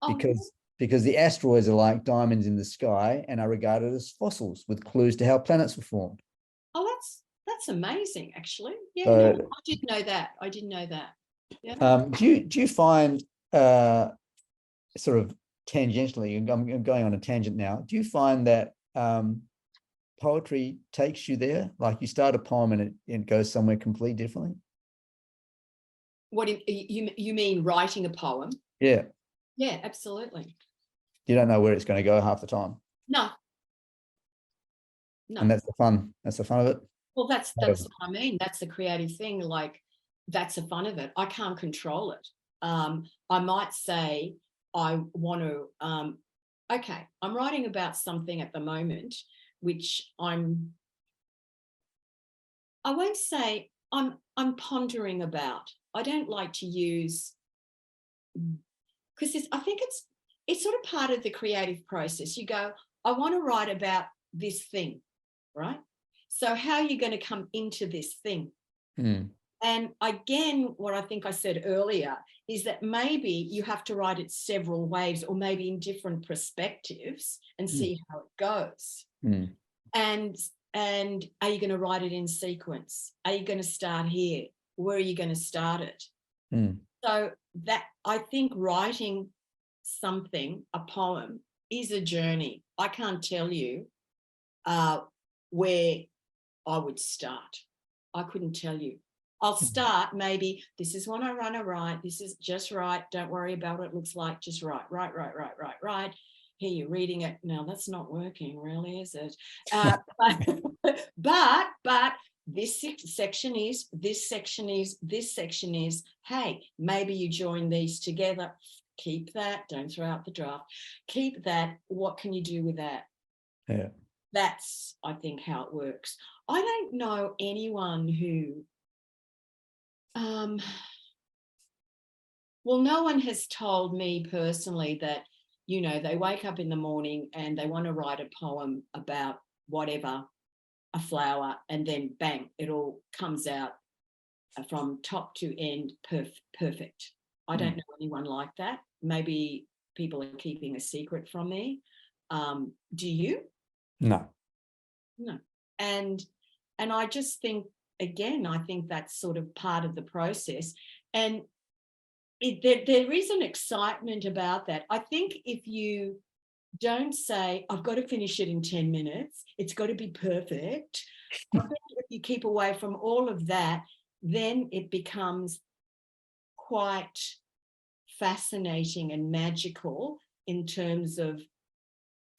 because the asteroids are like diamonds in the sky and are regarded as fossils with clues to how planets were formed. Oh, that's amazing, actually. Yeah, so, no, I didn't know that. I didn't know that. Yeah. Do you find sort of tangentially, I'm going on a tangent now, do you find that poetry takes you there? Like you start a poem and it goes somewhere completely differently? What you mean writing a poem? Yeah. Yeah, absolutely. You don't know where it's going to go half the time. No. And that's the fun. That's the fun of it. Well, that's what I mean. That's the creative thing. Like, that's the fun of it. I can't control it. I might say I want to, okay, I'm writing about something at the moment, which I won't say I'm pondering about. I don't like to use, because I think it's sort of part of the creative process. You go, I want to write about this thing, right? So how are you going to come into this thing? And again, what I think I said earlier is that maybe you have to write it several ways, or maybe in different perspectives, and see how it goes. And are you going to write it in sequence? Are you going to start here? Where are you going to start it? So that, I think writing something, a poem, is a journey. I can't tell you where I would start. I couldn't tell you. I'll start, maybe this is when I want to write. This is just right. Don't worry about what it looks like. Just write. Here, you're reading it. Now, that's not working, really, is it? But this section is, this section is, this section is. Hey, maybe you join these together. Keep that. Don't throw out the draft. Keep that. What can you do with that? Yeah. That's, I think, how it works. I don't know anyone who, well, no one has told me personally that, they wake up in the morning and they want to write a poem about whatever, a flower, and then bang, it all comes out from top to end perfect. I don't know anyone like that. Maybe people are keeping a secret from me. Do you? No. And I just think, again, I think that's sort of part of the process. And there is an excitement about that. I think if you don't say, I've got to finish it in 10 minutes, it's got to be perfect. I think if you keep away from all of that, then it becomes quite fascinating and magical in terms of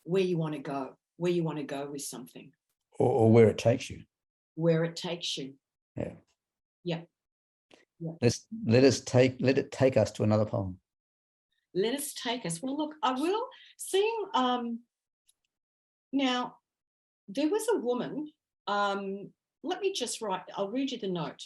where you want to go with something. Or where it takes you. Where it takes you. Yeah. Yeah. Let it take us to another poem. Let us take us. Well, look, I will sing. Now, there was a woman. Let me just write. I'll read you the note.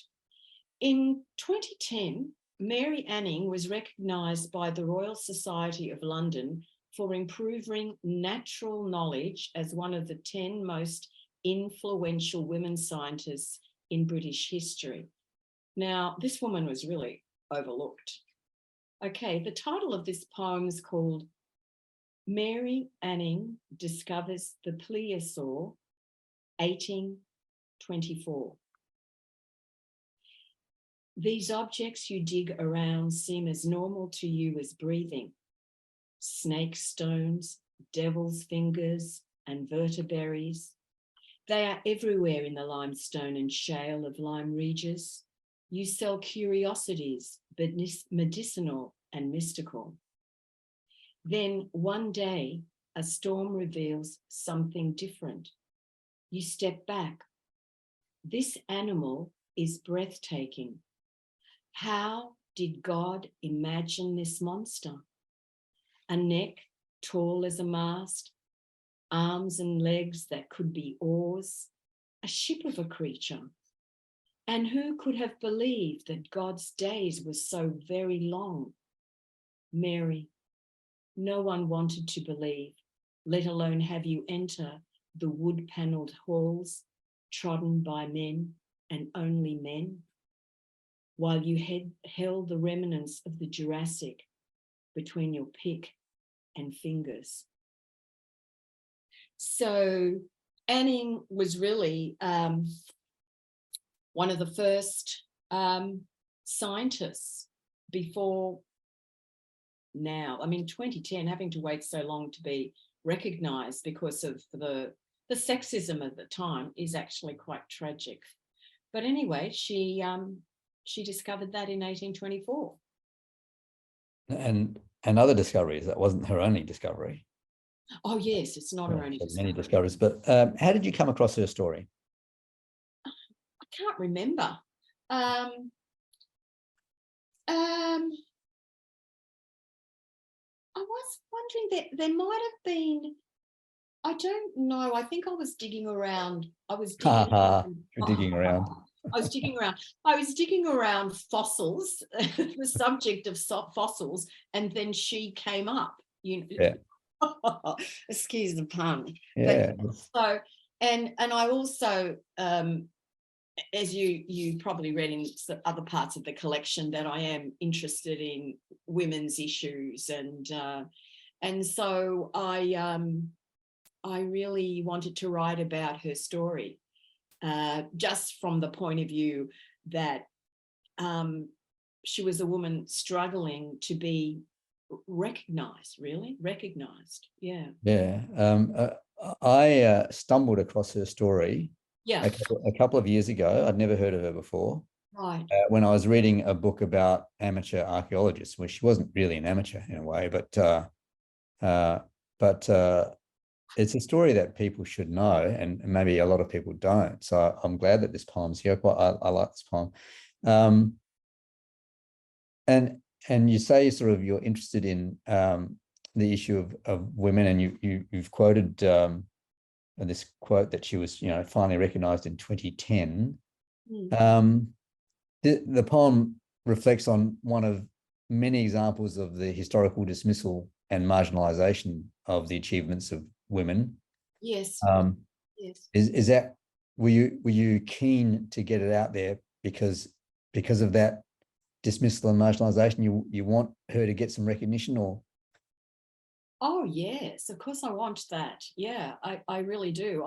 In 2010, Mary Anning was recognised by the Royal Society of London for improving natural knowledge as one of the 10 most influential women scientists in British history. Now, this woman was really overlooked. Okay, the title of this poem is called Mary Anning discovers the plesiosaur, 1824. These objects you dig around seem as normal to you as breathing. Snake stones, devil's fingers, and vertebrates. They are everywhere in the limestone and shale of Lyme Regis. You sell curiosities, but medicinal and mystical. Then one day, a storm reveals something different. You step back. This animal is breathtaking. How did God imagine this monster? A neck tall as a mast, arms and legs that could be oars, a ship of a creature. And who could have believed that God's days were so very long? Mary, no one wanted to believe, let alone have you enter the wood-panelled halls trodden by men and only men, while you held the remnants of the Jurassic between your pick and fingers. So Anning was really one of the first scientists before now. I mean, 2010, having to wait so long to be recognised because of the sexism of the time is actually quite tragic. But anyway, she discovered that in 1824. And other discoveries. That wasn't her only discovery. Oh yes, it's not her only discovery. Many discoveries. But how did you come across her story? I can't remember. I was wondering that there might have been, I don't know, I think I was digging around. I was digging around. I was digging around fossils, the subject of fossils, and then she came up. Yeah. Excuse the pun. Yeah. But, so, and I also, as you probably read in other parts of the collection, that I am interested in women's issues, and so I really wanted to write about her story, just from the point of view that she was a woman struggling to be recognized. Yeah. I stumbled across her story Yeah. a couple of years ago. I'd never heard of her before. Right. When I was reading a book about amateur archaeologists, well, she wasn't really an amateur in a way, but it's a story that people should know, and maybe a lot of people don't. So I'm glad that this poem's here. I like this poem. And you say sort of you're interested in the issue of women, and you've quoted this quote that she was, finally recognized in 2010. The poem reflects on one of many examples of the historical dismissal and marginalization of the achievements of women. Yes. Yes. Is that, were you keen to get it out there because of that dismissal and marginalization? You want her to get some recognition, or? Oh yes, of course I want that. Yeah, I really do.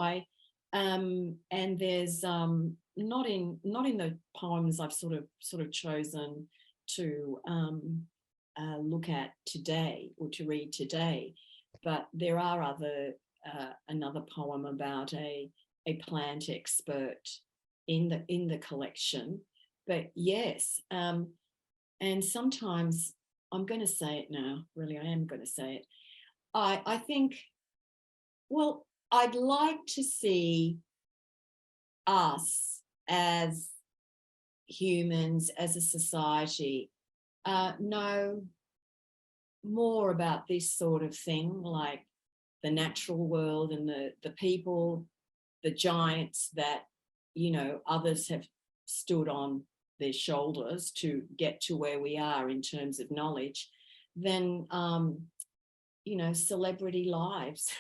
And there's not in the poems I've sort of chosen to look at today or to read today, but there are another poem about a plant expert in the collection. But yes, and sometimes I'm going to say it now. Really, I am going to say it. I think, well, I'd like to see us as humans, as a society, know more about this sort of thing, like the natural world and the people, the giants that, others have stood on their shoulders to get to where we are in terms of knowledge, than celebrity lives.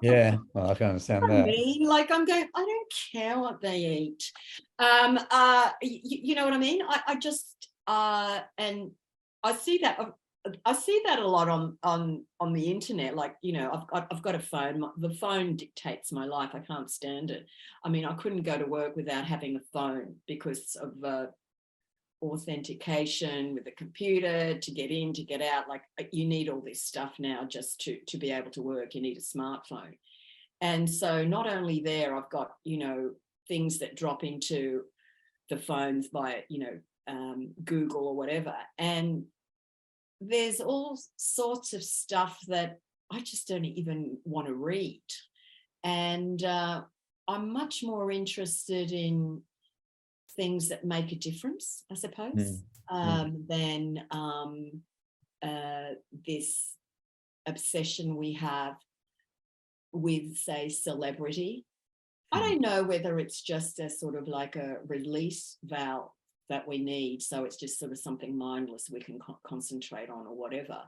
Yeah, well, I can understand that. I don't care what they eat. You know what I mean? I just and I see that I see that a lot on the internet. Like, I've got a phone. The phone dictates my life. I can't stand it. I mean, I couldn't go to work without having a phone because of authentication with the computer to get in, to get out. Like, you need all this stuff now just to be able to work. You need a smartphone. And so not only there, I've got, things that drop into the phones by, Google or whatever. And there's all sorts of stuff that I just don't even want to read. And I'm much more interested in things that make a difference, I suppose, than this obsession we have with, say, celebrity. I don't know whether it's just a sort of like a release valve that we need, so it's just sort of something mindless we can concentrate on or whatever.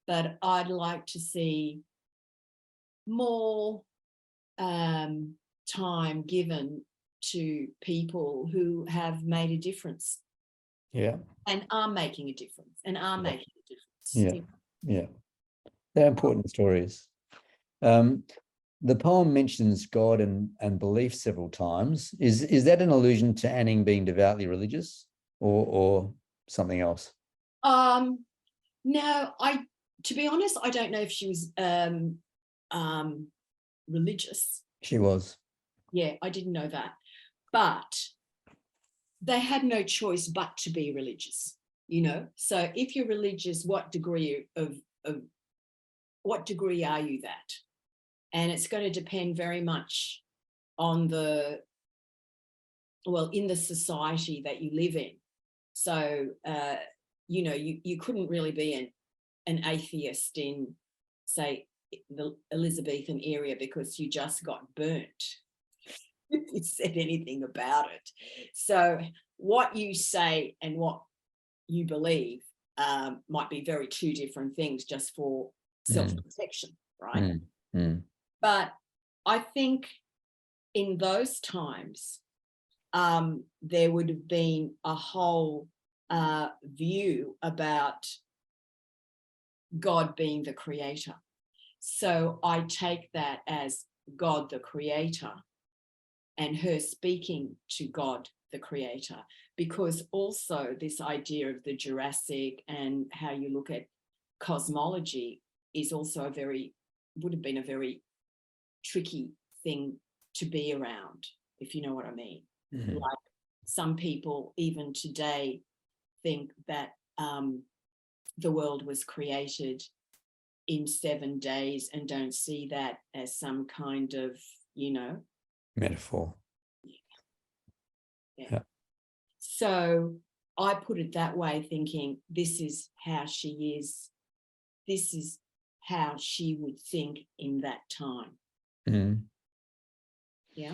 But I'd like to see more time given to people who have made a difference. Yeah. And are making a difference making a difference. Yeah. They're important stories. The poem mentions God and belief several times. Is that an allusion to Anning being devoutly religious or something else? No, to be honest, I don't know if she was religious. She was. Yeah, I didn't know that. But they had no choice but to be religious, So if you're religious, what degree are you that? And it's going to depend very much on in the society that you live in. So, you couldn't really be an atheist in, say, the Elizabethan era because you just got burnt if you said anything about it. So what you say and what you believe might be very two different things just for self-protection, right? But I think in those times, there would have been a whole view about God being the creator. So I take that as God the creator and her speaking to God the creator, because also this idea of the Jurassic and how you look at cosmology is also would have been a very tricky thing to be around, if you know what I mean. Like, some people even today think that the world was created in 7 days and don't see that as some kind of, metaphor. Yeah. So I put it that way, thinking this is how she is. This is how she would think in that time. Yeah.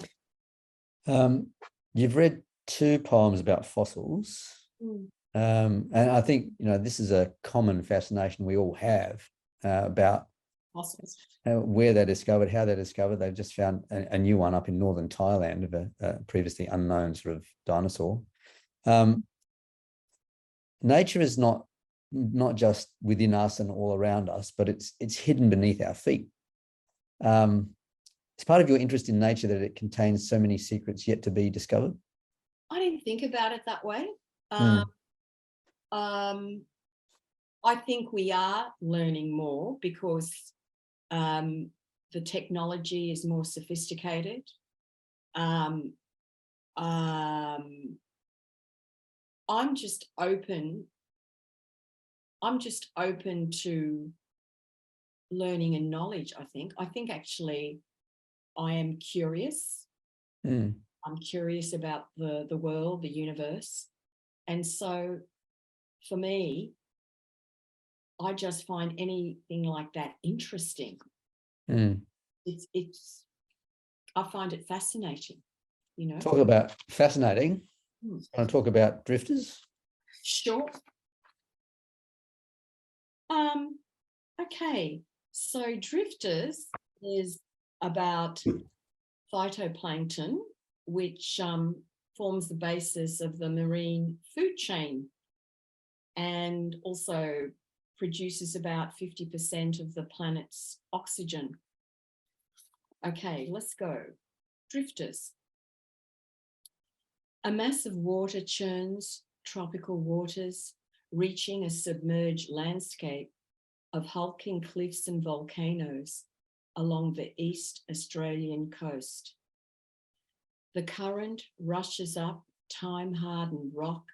You've read 2 poems about fossils. And I think, this is a common fascination we all have about fossils, where they're discovered, how they're discovered. They've just found a new one up in northern Thailand of a previously unknown sort of dinosaur. Nature is not just within us and all around us, but it's hidden beneath our feet. It's part of your interest in nature that it contains so many secrets yet to be discovered. I didn't think about it that way. I think we are learning more because the technology is more sophisticated. I'm just open to learning and knowledge. I think actually I am curious. I'm curious about the world, the universe. And so for me, I just find anything like that interesting. It's I find it fascinating, Talk about fascinating. Want to talk about drifters? Sure. Okay, so drifters is about phytoplankton, which forms the basis of the marine food chain, and also produces about 50% of the planet's oxygen. Okay, let's go. Drifters. A mass of water churns tropical waters, reaching a submerged landscape of hulking cliffs and volcanoes along the East Australian coast. The current rushes up time-hardened rock,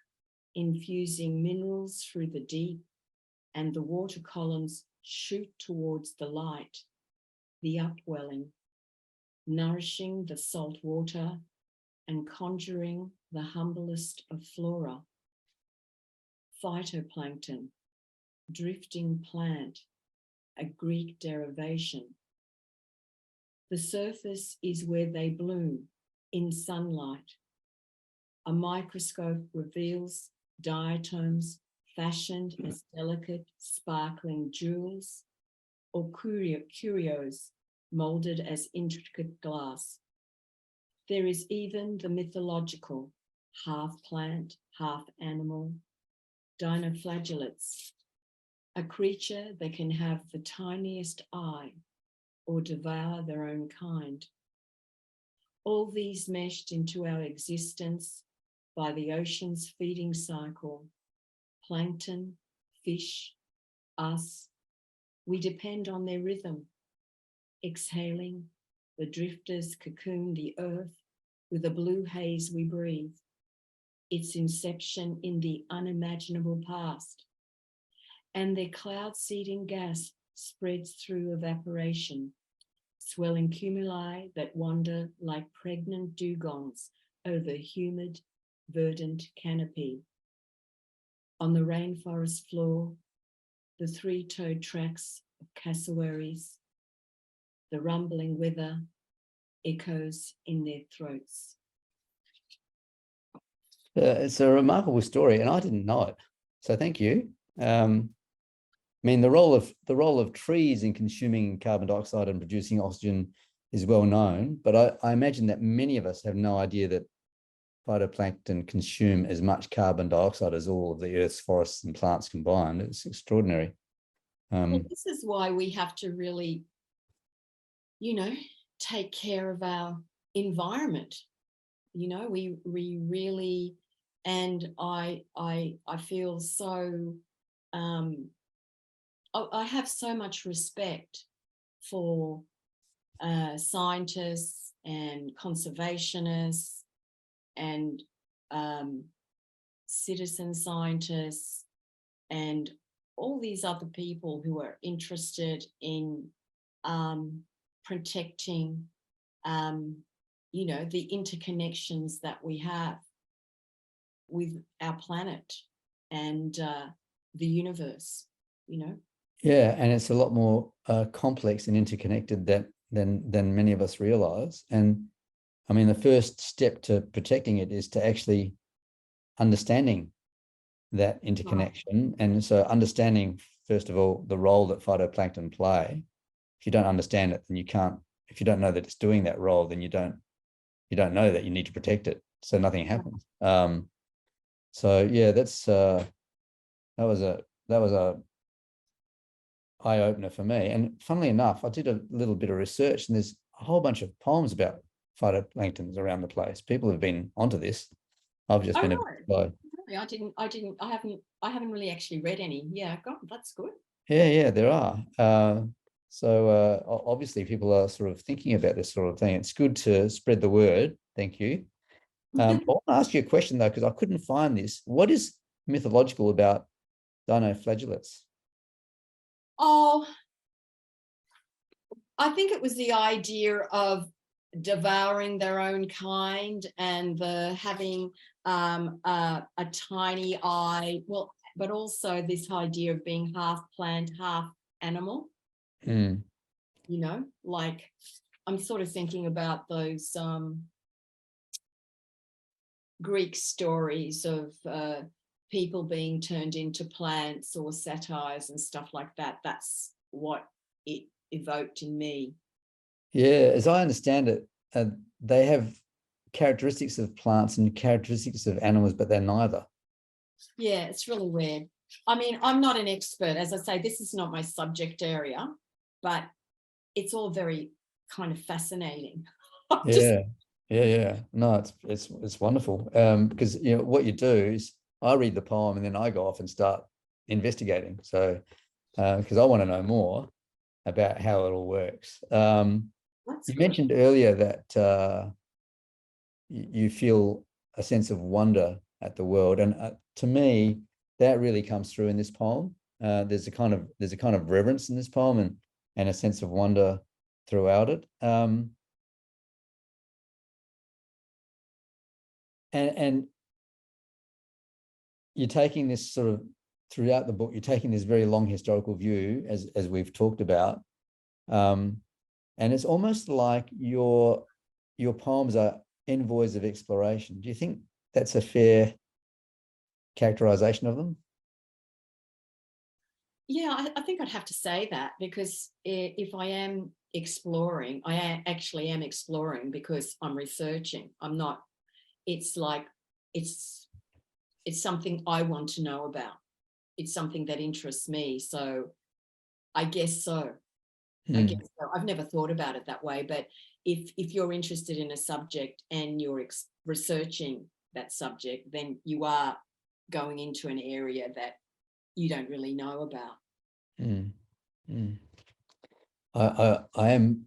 infusing minerals through the deep, and the water columns shoot towards the light, the upwelling, nourishing the salt water and conjuring the humblest of flora. Phytoplankton, drifting plant, a Greek derivation. The surface is where they bloom, in sunlight. A microscope reveals diatoms fashioned as delicate, sparkling jewels, or curios molded as intricate glass. There is even the mythological, half plant, half animal, dinoflagellates, a creature that can have the tiniest eye or devour their own kind. All these meshed into our existence by the ocean's feeding cycle, plankton, fish, us, we depend on their rhythm. Exhaling, the drifters cocoon the earth with the blue haze we breathe, its inception in the unimaginable past, and their cloud-seeding gas spreads through evaporation, swelling cumuli that wander like pregnant dugongs over humid, verdant canopy. On the rainforest floor, the three-toed tracks of cassowaries, the rumbling weather echoes in their throats. It's a remarkable story, and I didn't know it. So thank you. I mean, the role of trees in consuming carbon dioxide and producing oxygen is well known, but I imagine that many of us have no idea that phytoplankton consume as much carbon dioxide as all of the Earth's forests and plants combined. It's extraordinary. Well, this is why we have to really, take care of our environment. We really, and I feel so, I have so much respect for scientists and conservationists and citizen scientists and all these other people who are interested in protecting the interconnections that we have with our planet and the universe. Yeah, and it's a lot more complex and interconnected than many of us realize. And I mean, the first step to protecting it is to actually understanding that interconnection. And so understanding, first of all, the role that phytoplankton play. If you don't understand it, then you can't, if you don't know that it's doing that role, then you don't know that you need to protect it. So nothing happens. So yeah, that was a eye opener for me. And funnily enough, I did a little bit of research, and there's a whole bunch of poems about phytoplanktons around the place. People have been onto this. I've just been a bit slow. I haven't really actually read any. Yeah, God, that's good. Yeah, there are. So obviously people are sort of thinking about this sort of thing. It's good to spread the word. Thank you. I want to ask you a question though, because I couldn't find this. What is mythological about dinoflagellates? Oh, I think it was the idea of devouring their own kind and having a tiny eye. Well, but also this idea of being half plant, half animal. Like I'm sort of thinking about those Greek stories of people being turned into plants or satyrs and stuff like that. That's what it evoked in me. Yeah, as I understand it, they have characteristics of plants and characteristics of animals, but they're neither. Yeah, it's really weird. I mean, I'm not an expert. As I say, this is not my subject area, but it's all very kind of fascinating. Yeah. No, it's wonderful. Because what you do is I read the poem and then I go off and start investigating. So because I want to know more about how it all works. You mentioned earlier that you feel a sense of wonder at the world, and to me, that really comes through in this poem. There's a kind of reverence in this poem and a sense of wonder throughout it. And you're taking this sort of throughout the book, you're taking this very long historical view, as we've talked about. And it's almost like your poems are envoys of exploration. Do you think that's a fair characterization of them? Yeah, I think I'd have to say that, because if I am exploring, actually am exploring because I'm researching. I'm not, it's like, it's something I want to know about. It's something that interests me. So I guess so. I guess so. I've never thought about it that way, but if you're interested in a subject and you're researching that subject, then you are going into an area that you don't really know about. I am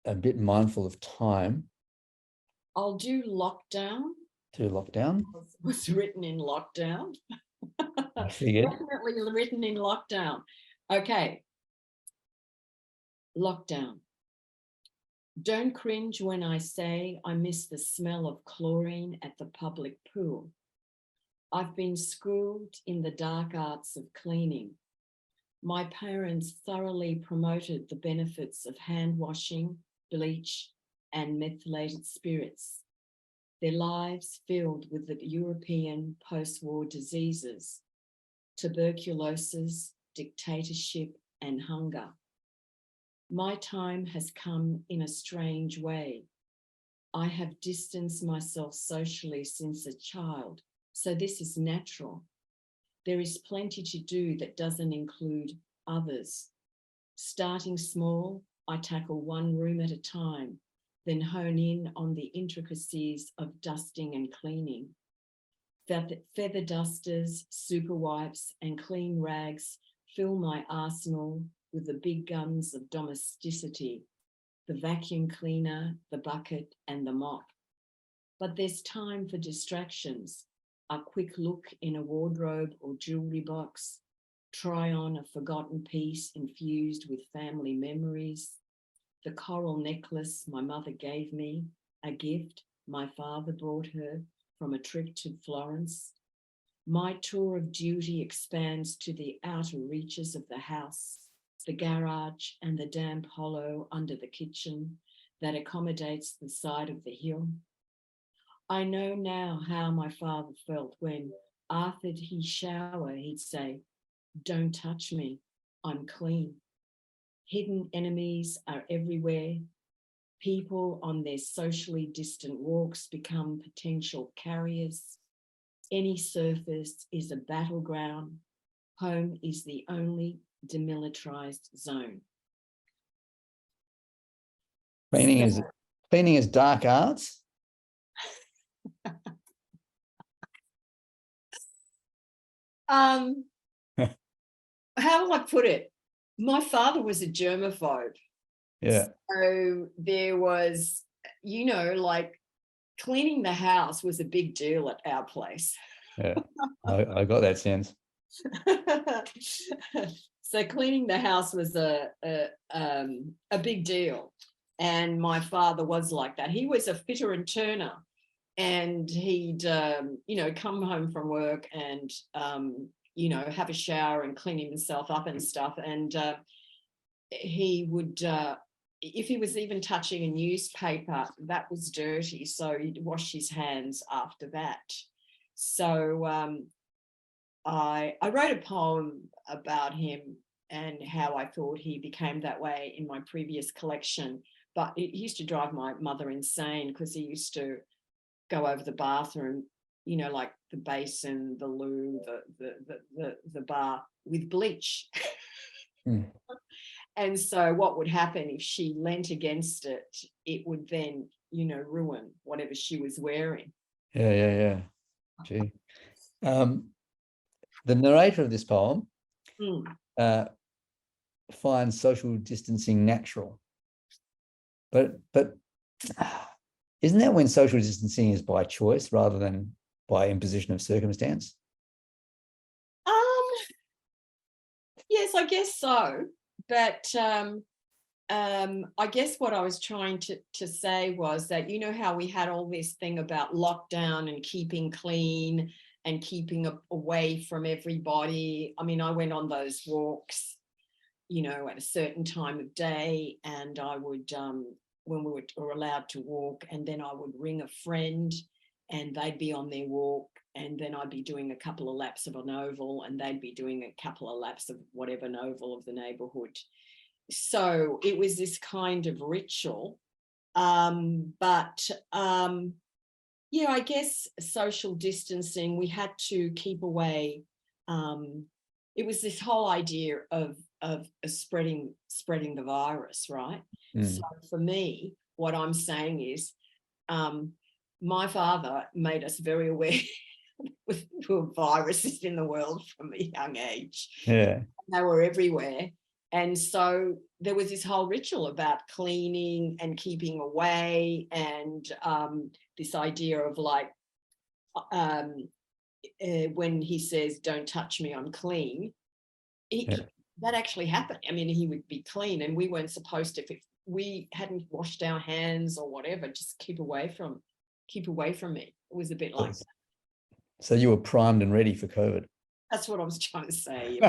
a bit mindful of time. I'll do lockdown. To lockdown. It was written in lockdown. I figured. Definitely written in lockdown. Okay. Lockdown. Don't cringe when I say I miss the smell of chlorine at the public pool. I've been schooled in the dark arts of cleaning. My parents thoroughly promoted the benefits of hand washing, bleach, and methylated spirits. Their lives filled with the European post-war diseases, tuberculosis, dictatorship, and hunger. My time has come in a strange way. I have distanced myself socially since a child, so this is natural. There is plenty to do that doesn't include others. Starting small, I tackle one room at a time, then hone in on the intricacies of dusting and cleaning. Feather dusters, super wipes, and clean rags fill my arsenal with the big guns of domesticity, the vacuum cleaner, the bucket, and the mop. But there's time for distractions, a quick look in a wardrobe or jewelry box, try on a forgotten piece infused with family memories, the coral necklace my mother gave me, a gift my father brought her from a trip to Florence. My tour of duty expands to the outer reaches of the house, the garage and the damp hollow under the kitchen that accommodates the side of the hill. I know now how my father felt when, after he'd shower, he'd say, "Don't touch me, I'm clean." Hidden enemies are everywhere. People on their socially distant walks become potential carriers. Any surface is a battleground. Home is the only demilitarized zone. Cleaning is dark arts. How will I put it? My father was a germaphobe. Yeah. So there was, like cleaning the house was a big deal at our place. Yeah, I got that sense. So cleaning the house was a big deal. And my father was like that. He was a fitter and turner. And he'd, come home from work and, have a shower and clean himself up and stuff. And he would, if he was even touching a newspaper, that was dirty. So he'd wash his hands after that. So I wrote a poem about him and how I thought he became that way in my previous collection. But it used to drive my mother insane because he used to go over the bathroom you know, like the basin, the loo, the bar with bleach. Mm. And so what would happen if she leant against it, it would then, you know, ruin whatever she was wearing. Yeah. Gee. The narrator of this poem finds social distancing natural. But isn't that when social distancing is by choice rather than by imposition of circumstance? Yes, I guess so. But I guess what I was trying to say was that, you know, how we had all this thing about lockdown and keeping clean and keeping away from everybody. I mean, I went on those walks, you know, at a certain time of day, and I would, when we were allowed to walk, and then I would ring a friend and they'd be on their walk, and then I'd be doing a couple of laps of an oval and they'd be doing a couple of laps of whatever an oval of the neighborhood. So it was this kind of ritual. Yeah, I guess social distancing, we had to keep away. It was this whole idea of spreading the virus, right? So for me, what I'm saying is, my father made us very aware with viruses in the world from a young age. Yeah. They were everywhere. And so there was this whole ritual about cleaning and keeping away, and this idea of like, when he says, "Don't touch me, I'm clean," that actually happened. I mean, he would be clean, and we weren't supposed to, if we hadn't washed our hands or whatever, just keep away from me. It was a bit like that. So you were primed and ready for COVID. That's what I was trying to say.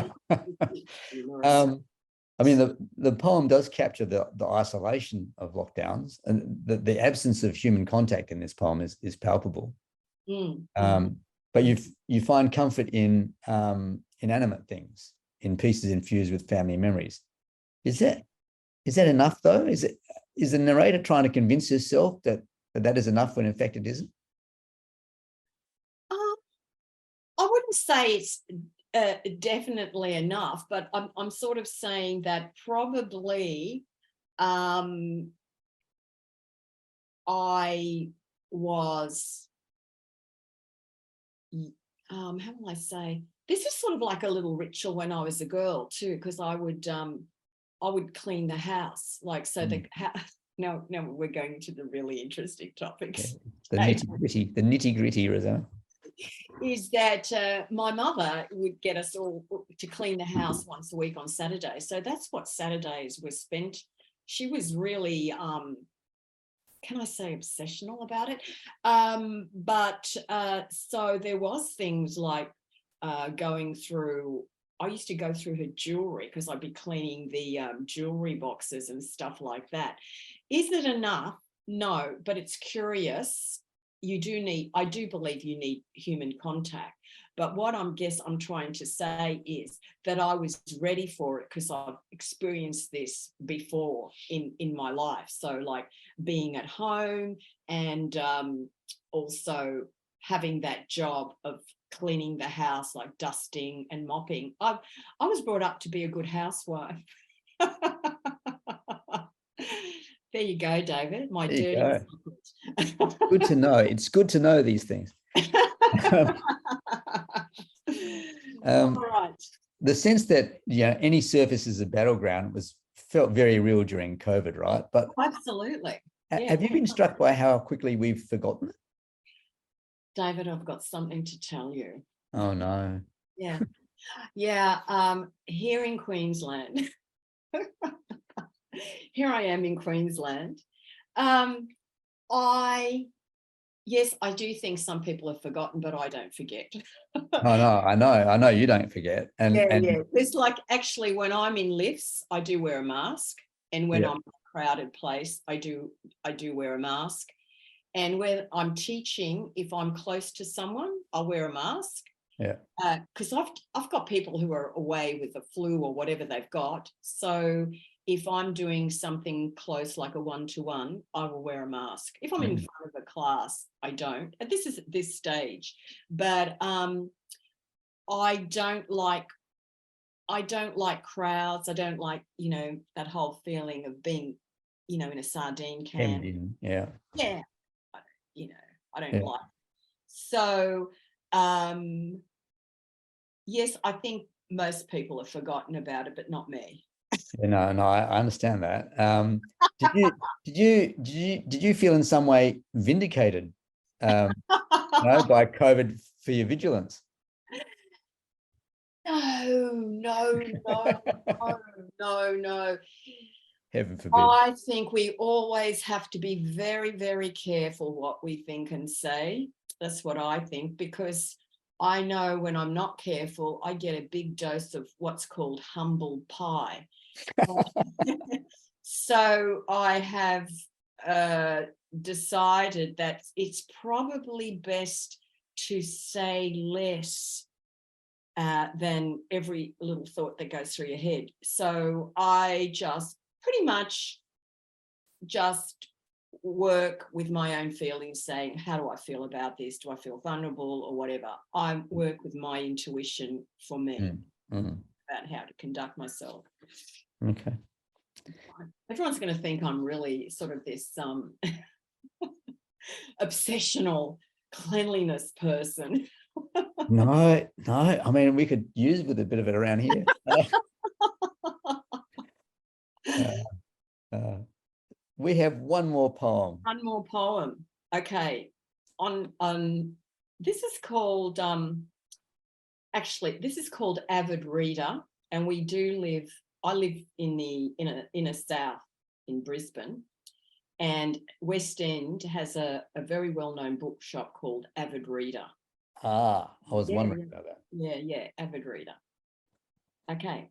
I mean, the poem does capture the isolation of lockdowns, and the absence of human contact in this poem is palpable. But you find comfort in inanimate things, in pieces infused with family memories. Is that enough though? Is the narrator trying to convince herself that is enough when in fact it isn't? I wouldn't say it's definitely enough, but I'm sort of saying that probably I was, how will I say, this is sort of like a little ritual when I was a girl too, because I would clean the house, like, so the house. No, we're going to the really interesting topics. Yeah. The nitty gritty, Rosanna. Is that my mother would get us all to clean the house once a week on Saturday. So that's what Saturdays were spent. She was really, can I say, obsessional about it? So there was things like going through, I used to go through her jewelry, because I'd be cleaning the jewelry boxes and stuff like that. Is it enough? No, but it's curious. I do believe you need human contact. But what I'm trying to say is that I was ready for it, because I've experienced this before in my life. So like being at home, and also having that job of cleaning the house, like dusting and mopping. I was brought up to be a good housewife. There you go, David. My dirty secret. Good to know. It's good to know these things. All right. The sense that any surface is a battleground felt very real during COVID, right? But absolutely. Have you been struck by how quickly we've forgotten it? David, I've got something to tell you. Oh no. Yeah. Here in Queensland. Here I am in Queensland. I do think some people have forgotten, but I don't forget. I know you don't forget. And it's like, actually, when I'm in lifts, I do wear a mask, and when I'm in a crowded place, I do wear a mask. And when I'm teaching, if I'm close to someone, I'll wear a mask. Yeah. Because I've got people who are away with the flu or whatever they've got. So if I'm doing something close like a one-to-one, I will wear a mask. If I'm in front of a class, I don't. And this is at this stage. But I don't like crowds. I don't like, that whole feeling of being, in a sardine can. Yeah. Yeah. I don't Yeah. like. So, yes, I think most people have forgotten about it, but not me. Yeah, no, I understand that. Did you feel in some way vindicated, by COVID for your vigilance? No. Heaven forbid. I think we always have to be very, very careful what we think and say. That's what I think, because I know when I'm not careful, I get a big dose of what's called humble pie. So I have decided that it's probably best to say less than every little thought that goes through your head. So I just pretty much just work with my own feelings, saying, how do I feel about this? Do I feel vulnerable or whatever? I work with my intuition for me about how to conduct myself. Okay. Everyone's going to think I'm really sort of this obsessional cleanliness person. No. I mean, we could use with a bit of it around here. We have one more poem. One more poem. Okay. On this is called this is called Avid Reader, and I live in the inner south in Brisbane, and West End has a very well-known bookshop called Avid Reader. I was wondering about that. Yeah, Avid Reader. Okay.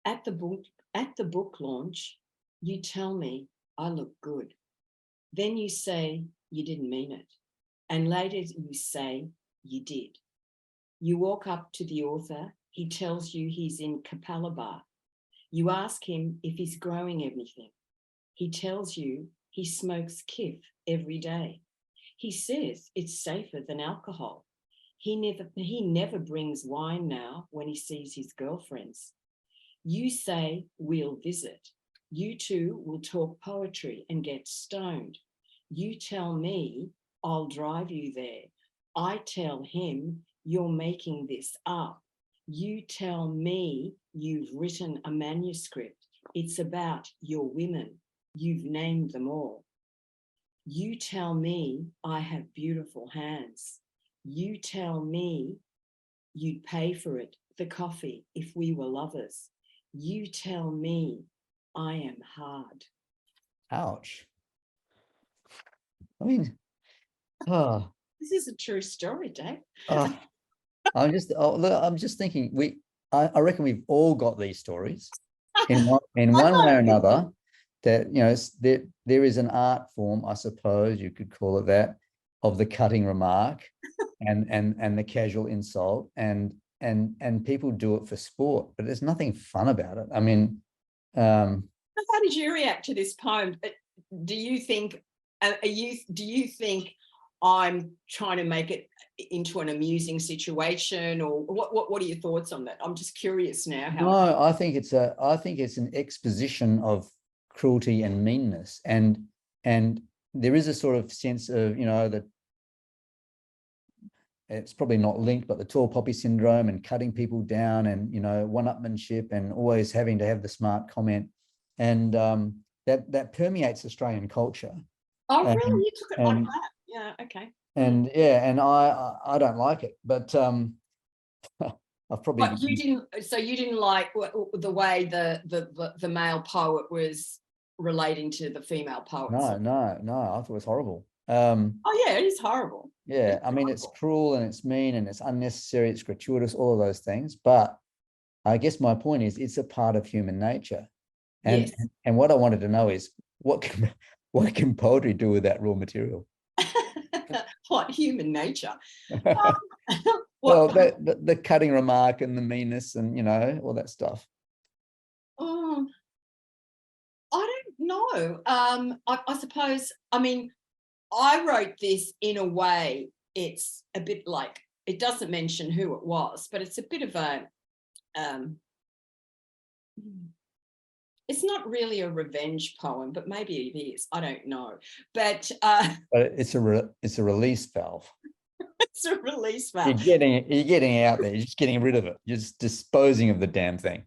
At the book launch, you tell me I look good. Then you say you didn't mean it. And later you say you did. You walk up to the author. He tells you he's in Capalaba. You ask him if he's growing anything. He tells you he smokes kiff every day. He says it's safer than alcohol. He never brings wine now when he sees his girlfriends. You say we'll visit. You two will talk poetry and get stoned. You tell me I'll drive you there. I tell him you're making this up. You tell me you've written a manuscript. It's about your women. You've named them all. You tell me I have beautiful hands. You tell me you'd pay for it, the coffee, if we were lovers. You tell me I am hard. Ouch. I mean, this is a true story, Dave. I'm just thinking I reckon we've all got these stories in one way or another, that there is an art form, I suppose you could call it that, of the cutting remark and the casual insult, and people do it for sport, but there's nothing fun about it. I mean, how did you react to this poem? Do you think I'm trying to make it into an amusing situation, or what are your thoughts on that? I'm just curious now. No, I think it's an exposition of cruelty and meanness, and there is a sort of sense of, that it's probably not linked, but the tall poppy syndrome and cutting people down, and one-upmanship, and always having to have the smart comment, and that permeates Australian culture. Oh, really? You took it like that? Yeah. Okay. And and I don't like it, but I've probably. But you didn't like the way the male poet was relating to the female poets? No. I thought it was horrible. Oh yeah, it is horrible. Yeah, I mean, it's cruel and it's mean and it's unnecessary, it's gratuitous, all of those things. But I guess my point is, it's a part of human nature. And yes. And what I wanted to know is, what can poetry do with that raw material? What, human nature? Well, the cutting remark and the meanness and all that stuff. Oh, No, I suppose, I mean, I wrote this in a way, it's a bit like, it doesn't mention who it was, but it's a bit of a, it's not really a revenge poem, but maybe it is. I don't know. But But it's a release valve. it's a release valve. You're getting out there. You're just getting rid of it. You're just disposing of the damn thing.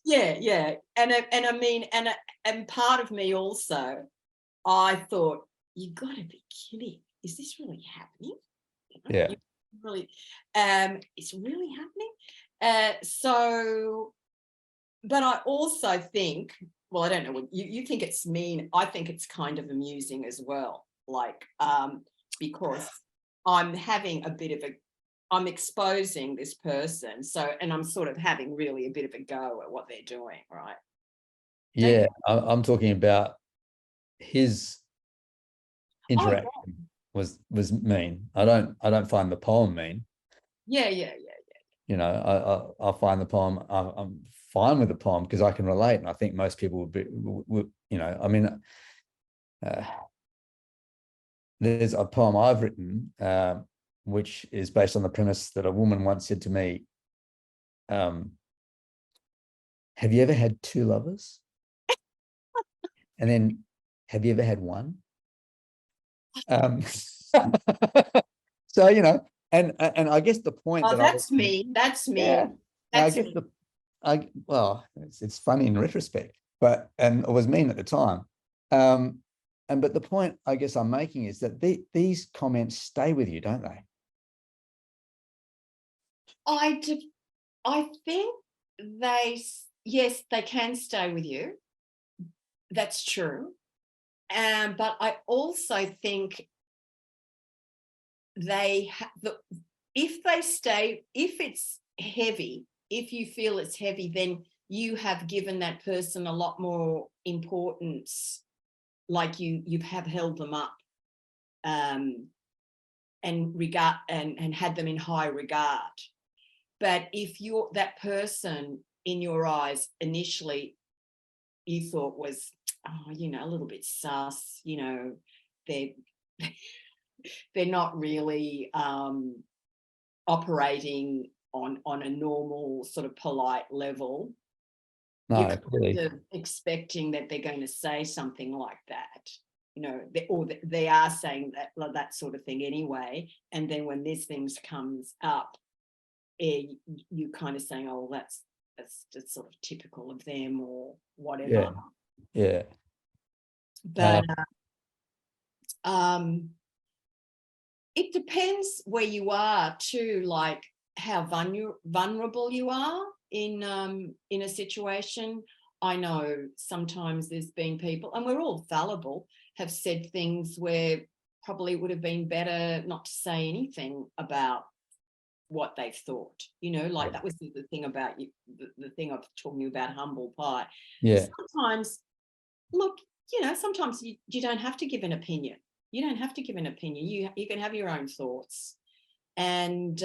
Yeah. And I mean, and part of me also, I thought, you got to be kidding. Is this really happening? Yeah. Really, it's really happening. So, but I also think, well, I don't know what you think it's mean. I think it's kind of amusing as well. Like, because I'm having a bit of I'm exposing this person. So, and I'm sort of having really a bit of a go at what they're doing, right? Yeah, I'm talking about his interaction was mean. I don't find the poem mean. Yeah. You know, I find the poem, I'm fine with the poem because I can relate, and I think most people would, you know, I mean, there's a poem I've written, which is based on the premise that a woman once said to me, have you ever had two lovers? And then, have you ever had one? So, you know, and I guess the point that that's me. That's me. Yeah. That's I guess well, it's funny in retrospect, and it was mean at the time. But the point I guess I'm making is that these comments stay with you, don't they? I think yes, they can stay with you. That's true. But I also think if it's heavy, if you feel it's heavy, then you have given that person a lot more importance, like you have held them up, and regard and had them in high regard. But if you're that person in your eyes initially you thought was, oh, you know, a little bit sus, you know, they're not really operating on a normal sort of polite level. No, You're clearly. kind of expecting that they're going to say something like that, you know, they are saying that sort of thing anyway. And then when this things comes up, you kind of saying, oh, that's just sort of typical of them or whatever. Yeah. But it depends where you are too, like how vulnerable you are in a situation. I know sometimes there's been people, and we're all fallible, have said things where probably would have been better not to say anything about what they've thought, you know, like that was the thing about you, the thing of talking about humble pie. Yeah. Sometimes, look, you know, sometimes you don't have to give an opinion. You don't have to give an opinion. You can have your own thoughts, and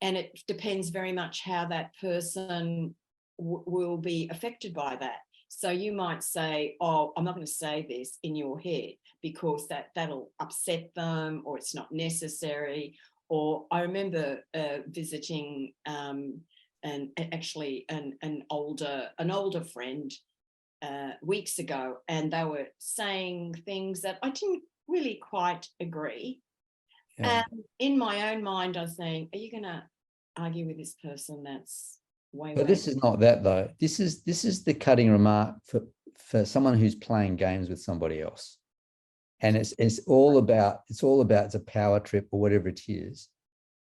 it depends very much how that person will be affected by that. So you might say, oh, I'm not going to say this in your head because that'll upset them, or it's not necessary. Or I remember visiting an older friend weeks ago, and they were saying things that I didn't really quite agree. Yeah. And in my own mind, I was saying, are you going to argue with this person? That's But this is not that though. This is the cutting remark for someone who's playing games with somebody else. And it's all about it's a power trip or whatever it is.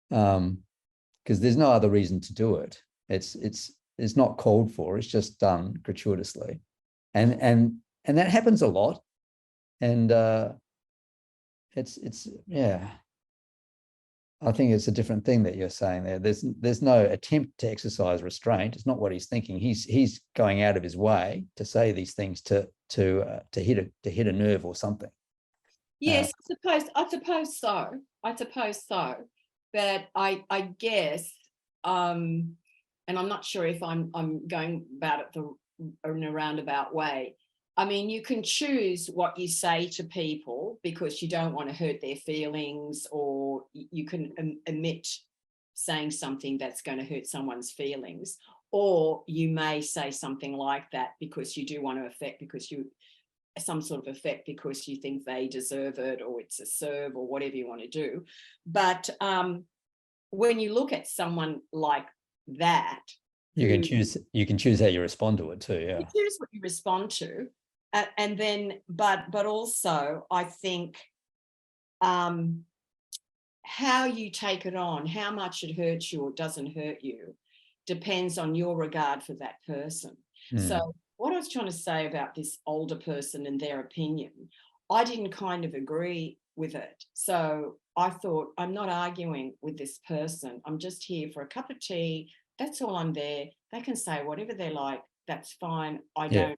Because there's no other reason to do it. It's not called for, it's just done gratuitously. And that happens a lot. And it's yeah. I think it's a different thing that you're saying there. There's no attempt to exercise restraint. It's not what he's thinking. He's going out of his way to say these things to hit a nerve or something. Yes, I suppose so. But I guess, and I'm not sure if I'm going about it in a roundabout way. I mean, you can choose what you say to people because you don't want to hurt their feelings, or you can omit saying something that's going to hurt someone's feelings, or you may say something like that because you do want to affect, because you some sort of effect because you think they deserve it, or it's a serve, or whatever you want to do. But when you look at someone like that, you can choose how you respond to it too. Yeah, you choose what you respond to, and then but also I think how you take it on, how much it hurts you or doesn't hurt you, depends on your regard for that person. So what I was trying to say about this older person and their opinion, I didn't kind of agree with it. So I thought, I'm not arguing with this person. I'm just here for a cup of tea. That's all I'm there. They can say whatever they like. That's fine. I don't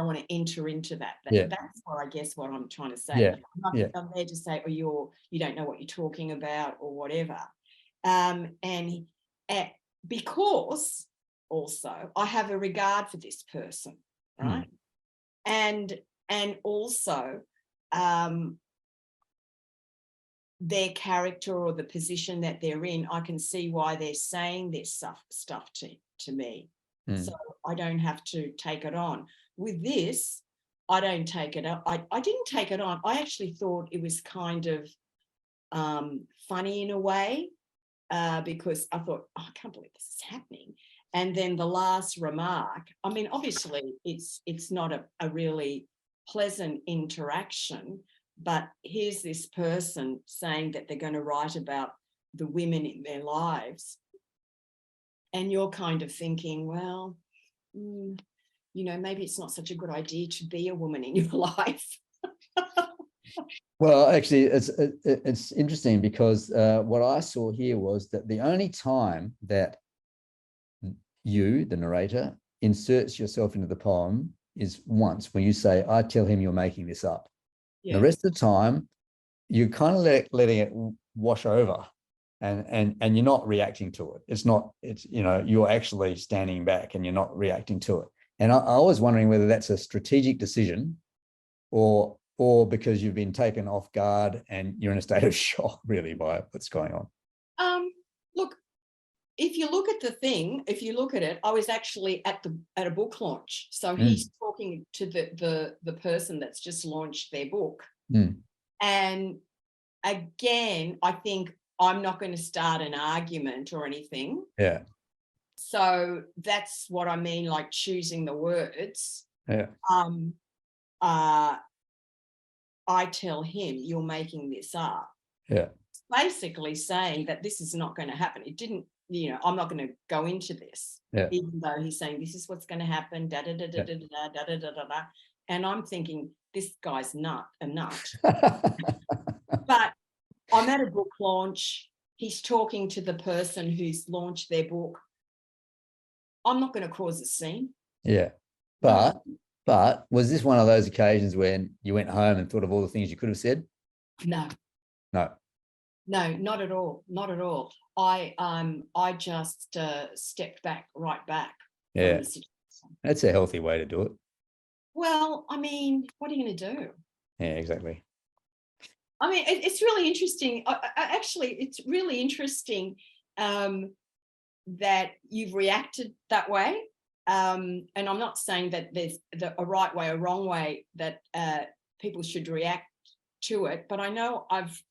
want to enter into that. That's what I guess what I'm trying to say. I'm there to say, oh, you don't know what you're talking about or whatever. Because also I have a regard for this person, right? And also their character or the position that they're in, I can see why they're saying this stuff to me. So I don't have to take it on. With this, I don't take it on. I didn't take it on. I actually thought it was kind of funny in a way, because I thought, oh, I can't believe this is happening. And then the last remark, I mean, obviously it's not a really pleasant interaction, but here's this person saying that they're going to write about the women in their lives. And you're kind of thinking, well, maybe it's not such a good idea to be a woman in your life. Well, actually, it's interesting because what I saw here was that the only time that you, the narrator, inserts yourself into the poem is once, when you say, I tell him you're making this up. Yeah. The rest of the time, you're kind of letting it wash over, and you're not reacting to it. You're actually standing back and you're not reacting to it. And I was wondering whether that's a strategic decision or because you've been taken off guard and you're in a state of shock really by what's going on. Look, if you look at it, I was actually at a book launch. So he's talking to the person that's just launched their book. And again, I think I'm not going to start an argument or anything. Yeah. So that's what I mean, like choosing the words. Yeah. I tell him, you're making this up. Yeah. It's basically saying that this is not going to happen. It didn't, I'm not going to go into this. Yeah. Even though he's saying this is what's going to happen, da da da da da da da da da da. And I'm thinking, this guy's a nut. But I'm at a book launch. He's talking to the person who's launched their book. I'm not going to cause a scene. Yeah. But was this one of those occasions when you went home and thought of all the things you could have said? No, not at all. Not at all. I just stepped right back. Yeah. That's a healthy way to do it. Well, I mean, what are you going to do? Yeah, exactly. I mean, it's really interesting. Actually, it's really interesting that you've reacted that way. And I'm not saying that there's a right way or wrong way that people should react to it, but I know I've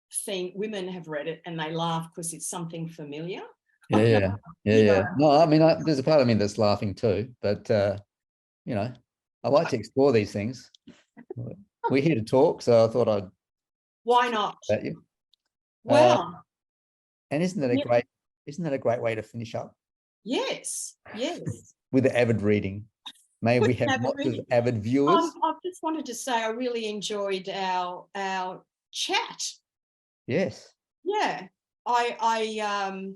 seen women have read it and they laugh because it's something familiar. Yeah. No, I mean, there's a part of me that's laughing too, but I like to explore these things. We're here to talk, so I thought I'd. Why not? You. Well, and isn't that a great way to finish up? Yes. With the avid reading. May we have lots of avid viewers. I just wanted to say I really enjoyed our chat. Yes. Yeah. I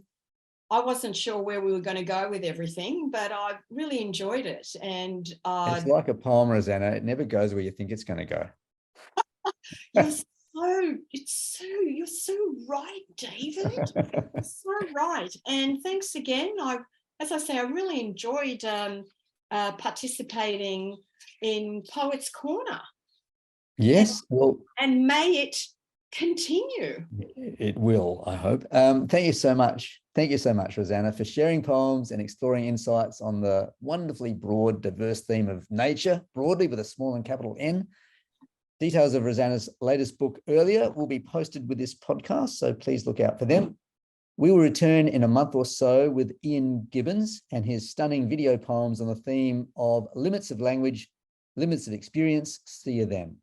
wasn't sure where we were going to go with everything, but I really enjoyed it. And it's like a poem, Rosanna. It never goes where you think it's going to go. You're so right, David. You're so right. And thanks again. As I say, I really enjoyed participating in Poets Corner. Yes, well, and may it continue. it will, I hope. Thank you so much. Thank you so much, Rosanna, for sharing poems and exploring insights on the wonderfully broad, diverse theme of nature, broadly with a small and capital N. Details of Rosanna's latest book earlier will be posted with this podcast, so please look out for them. We will return in a month or so with Ian Gibbons and his stunning video poems on the theme of limits of language, limits of experience. See you then.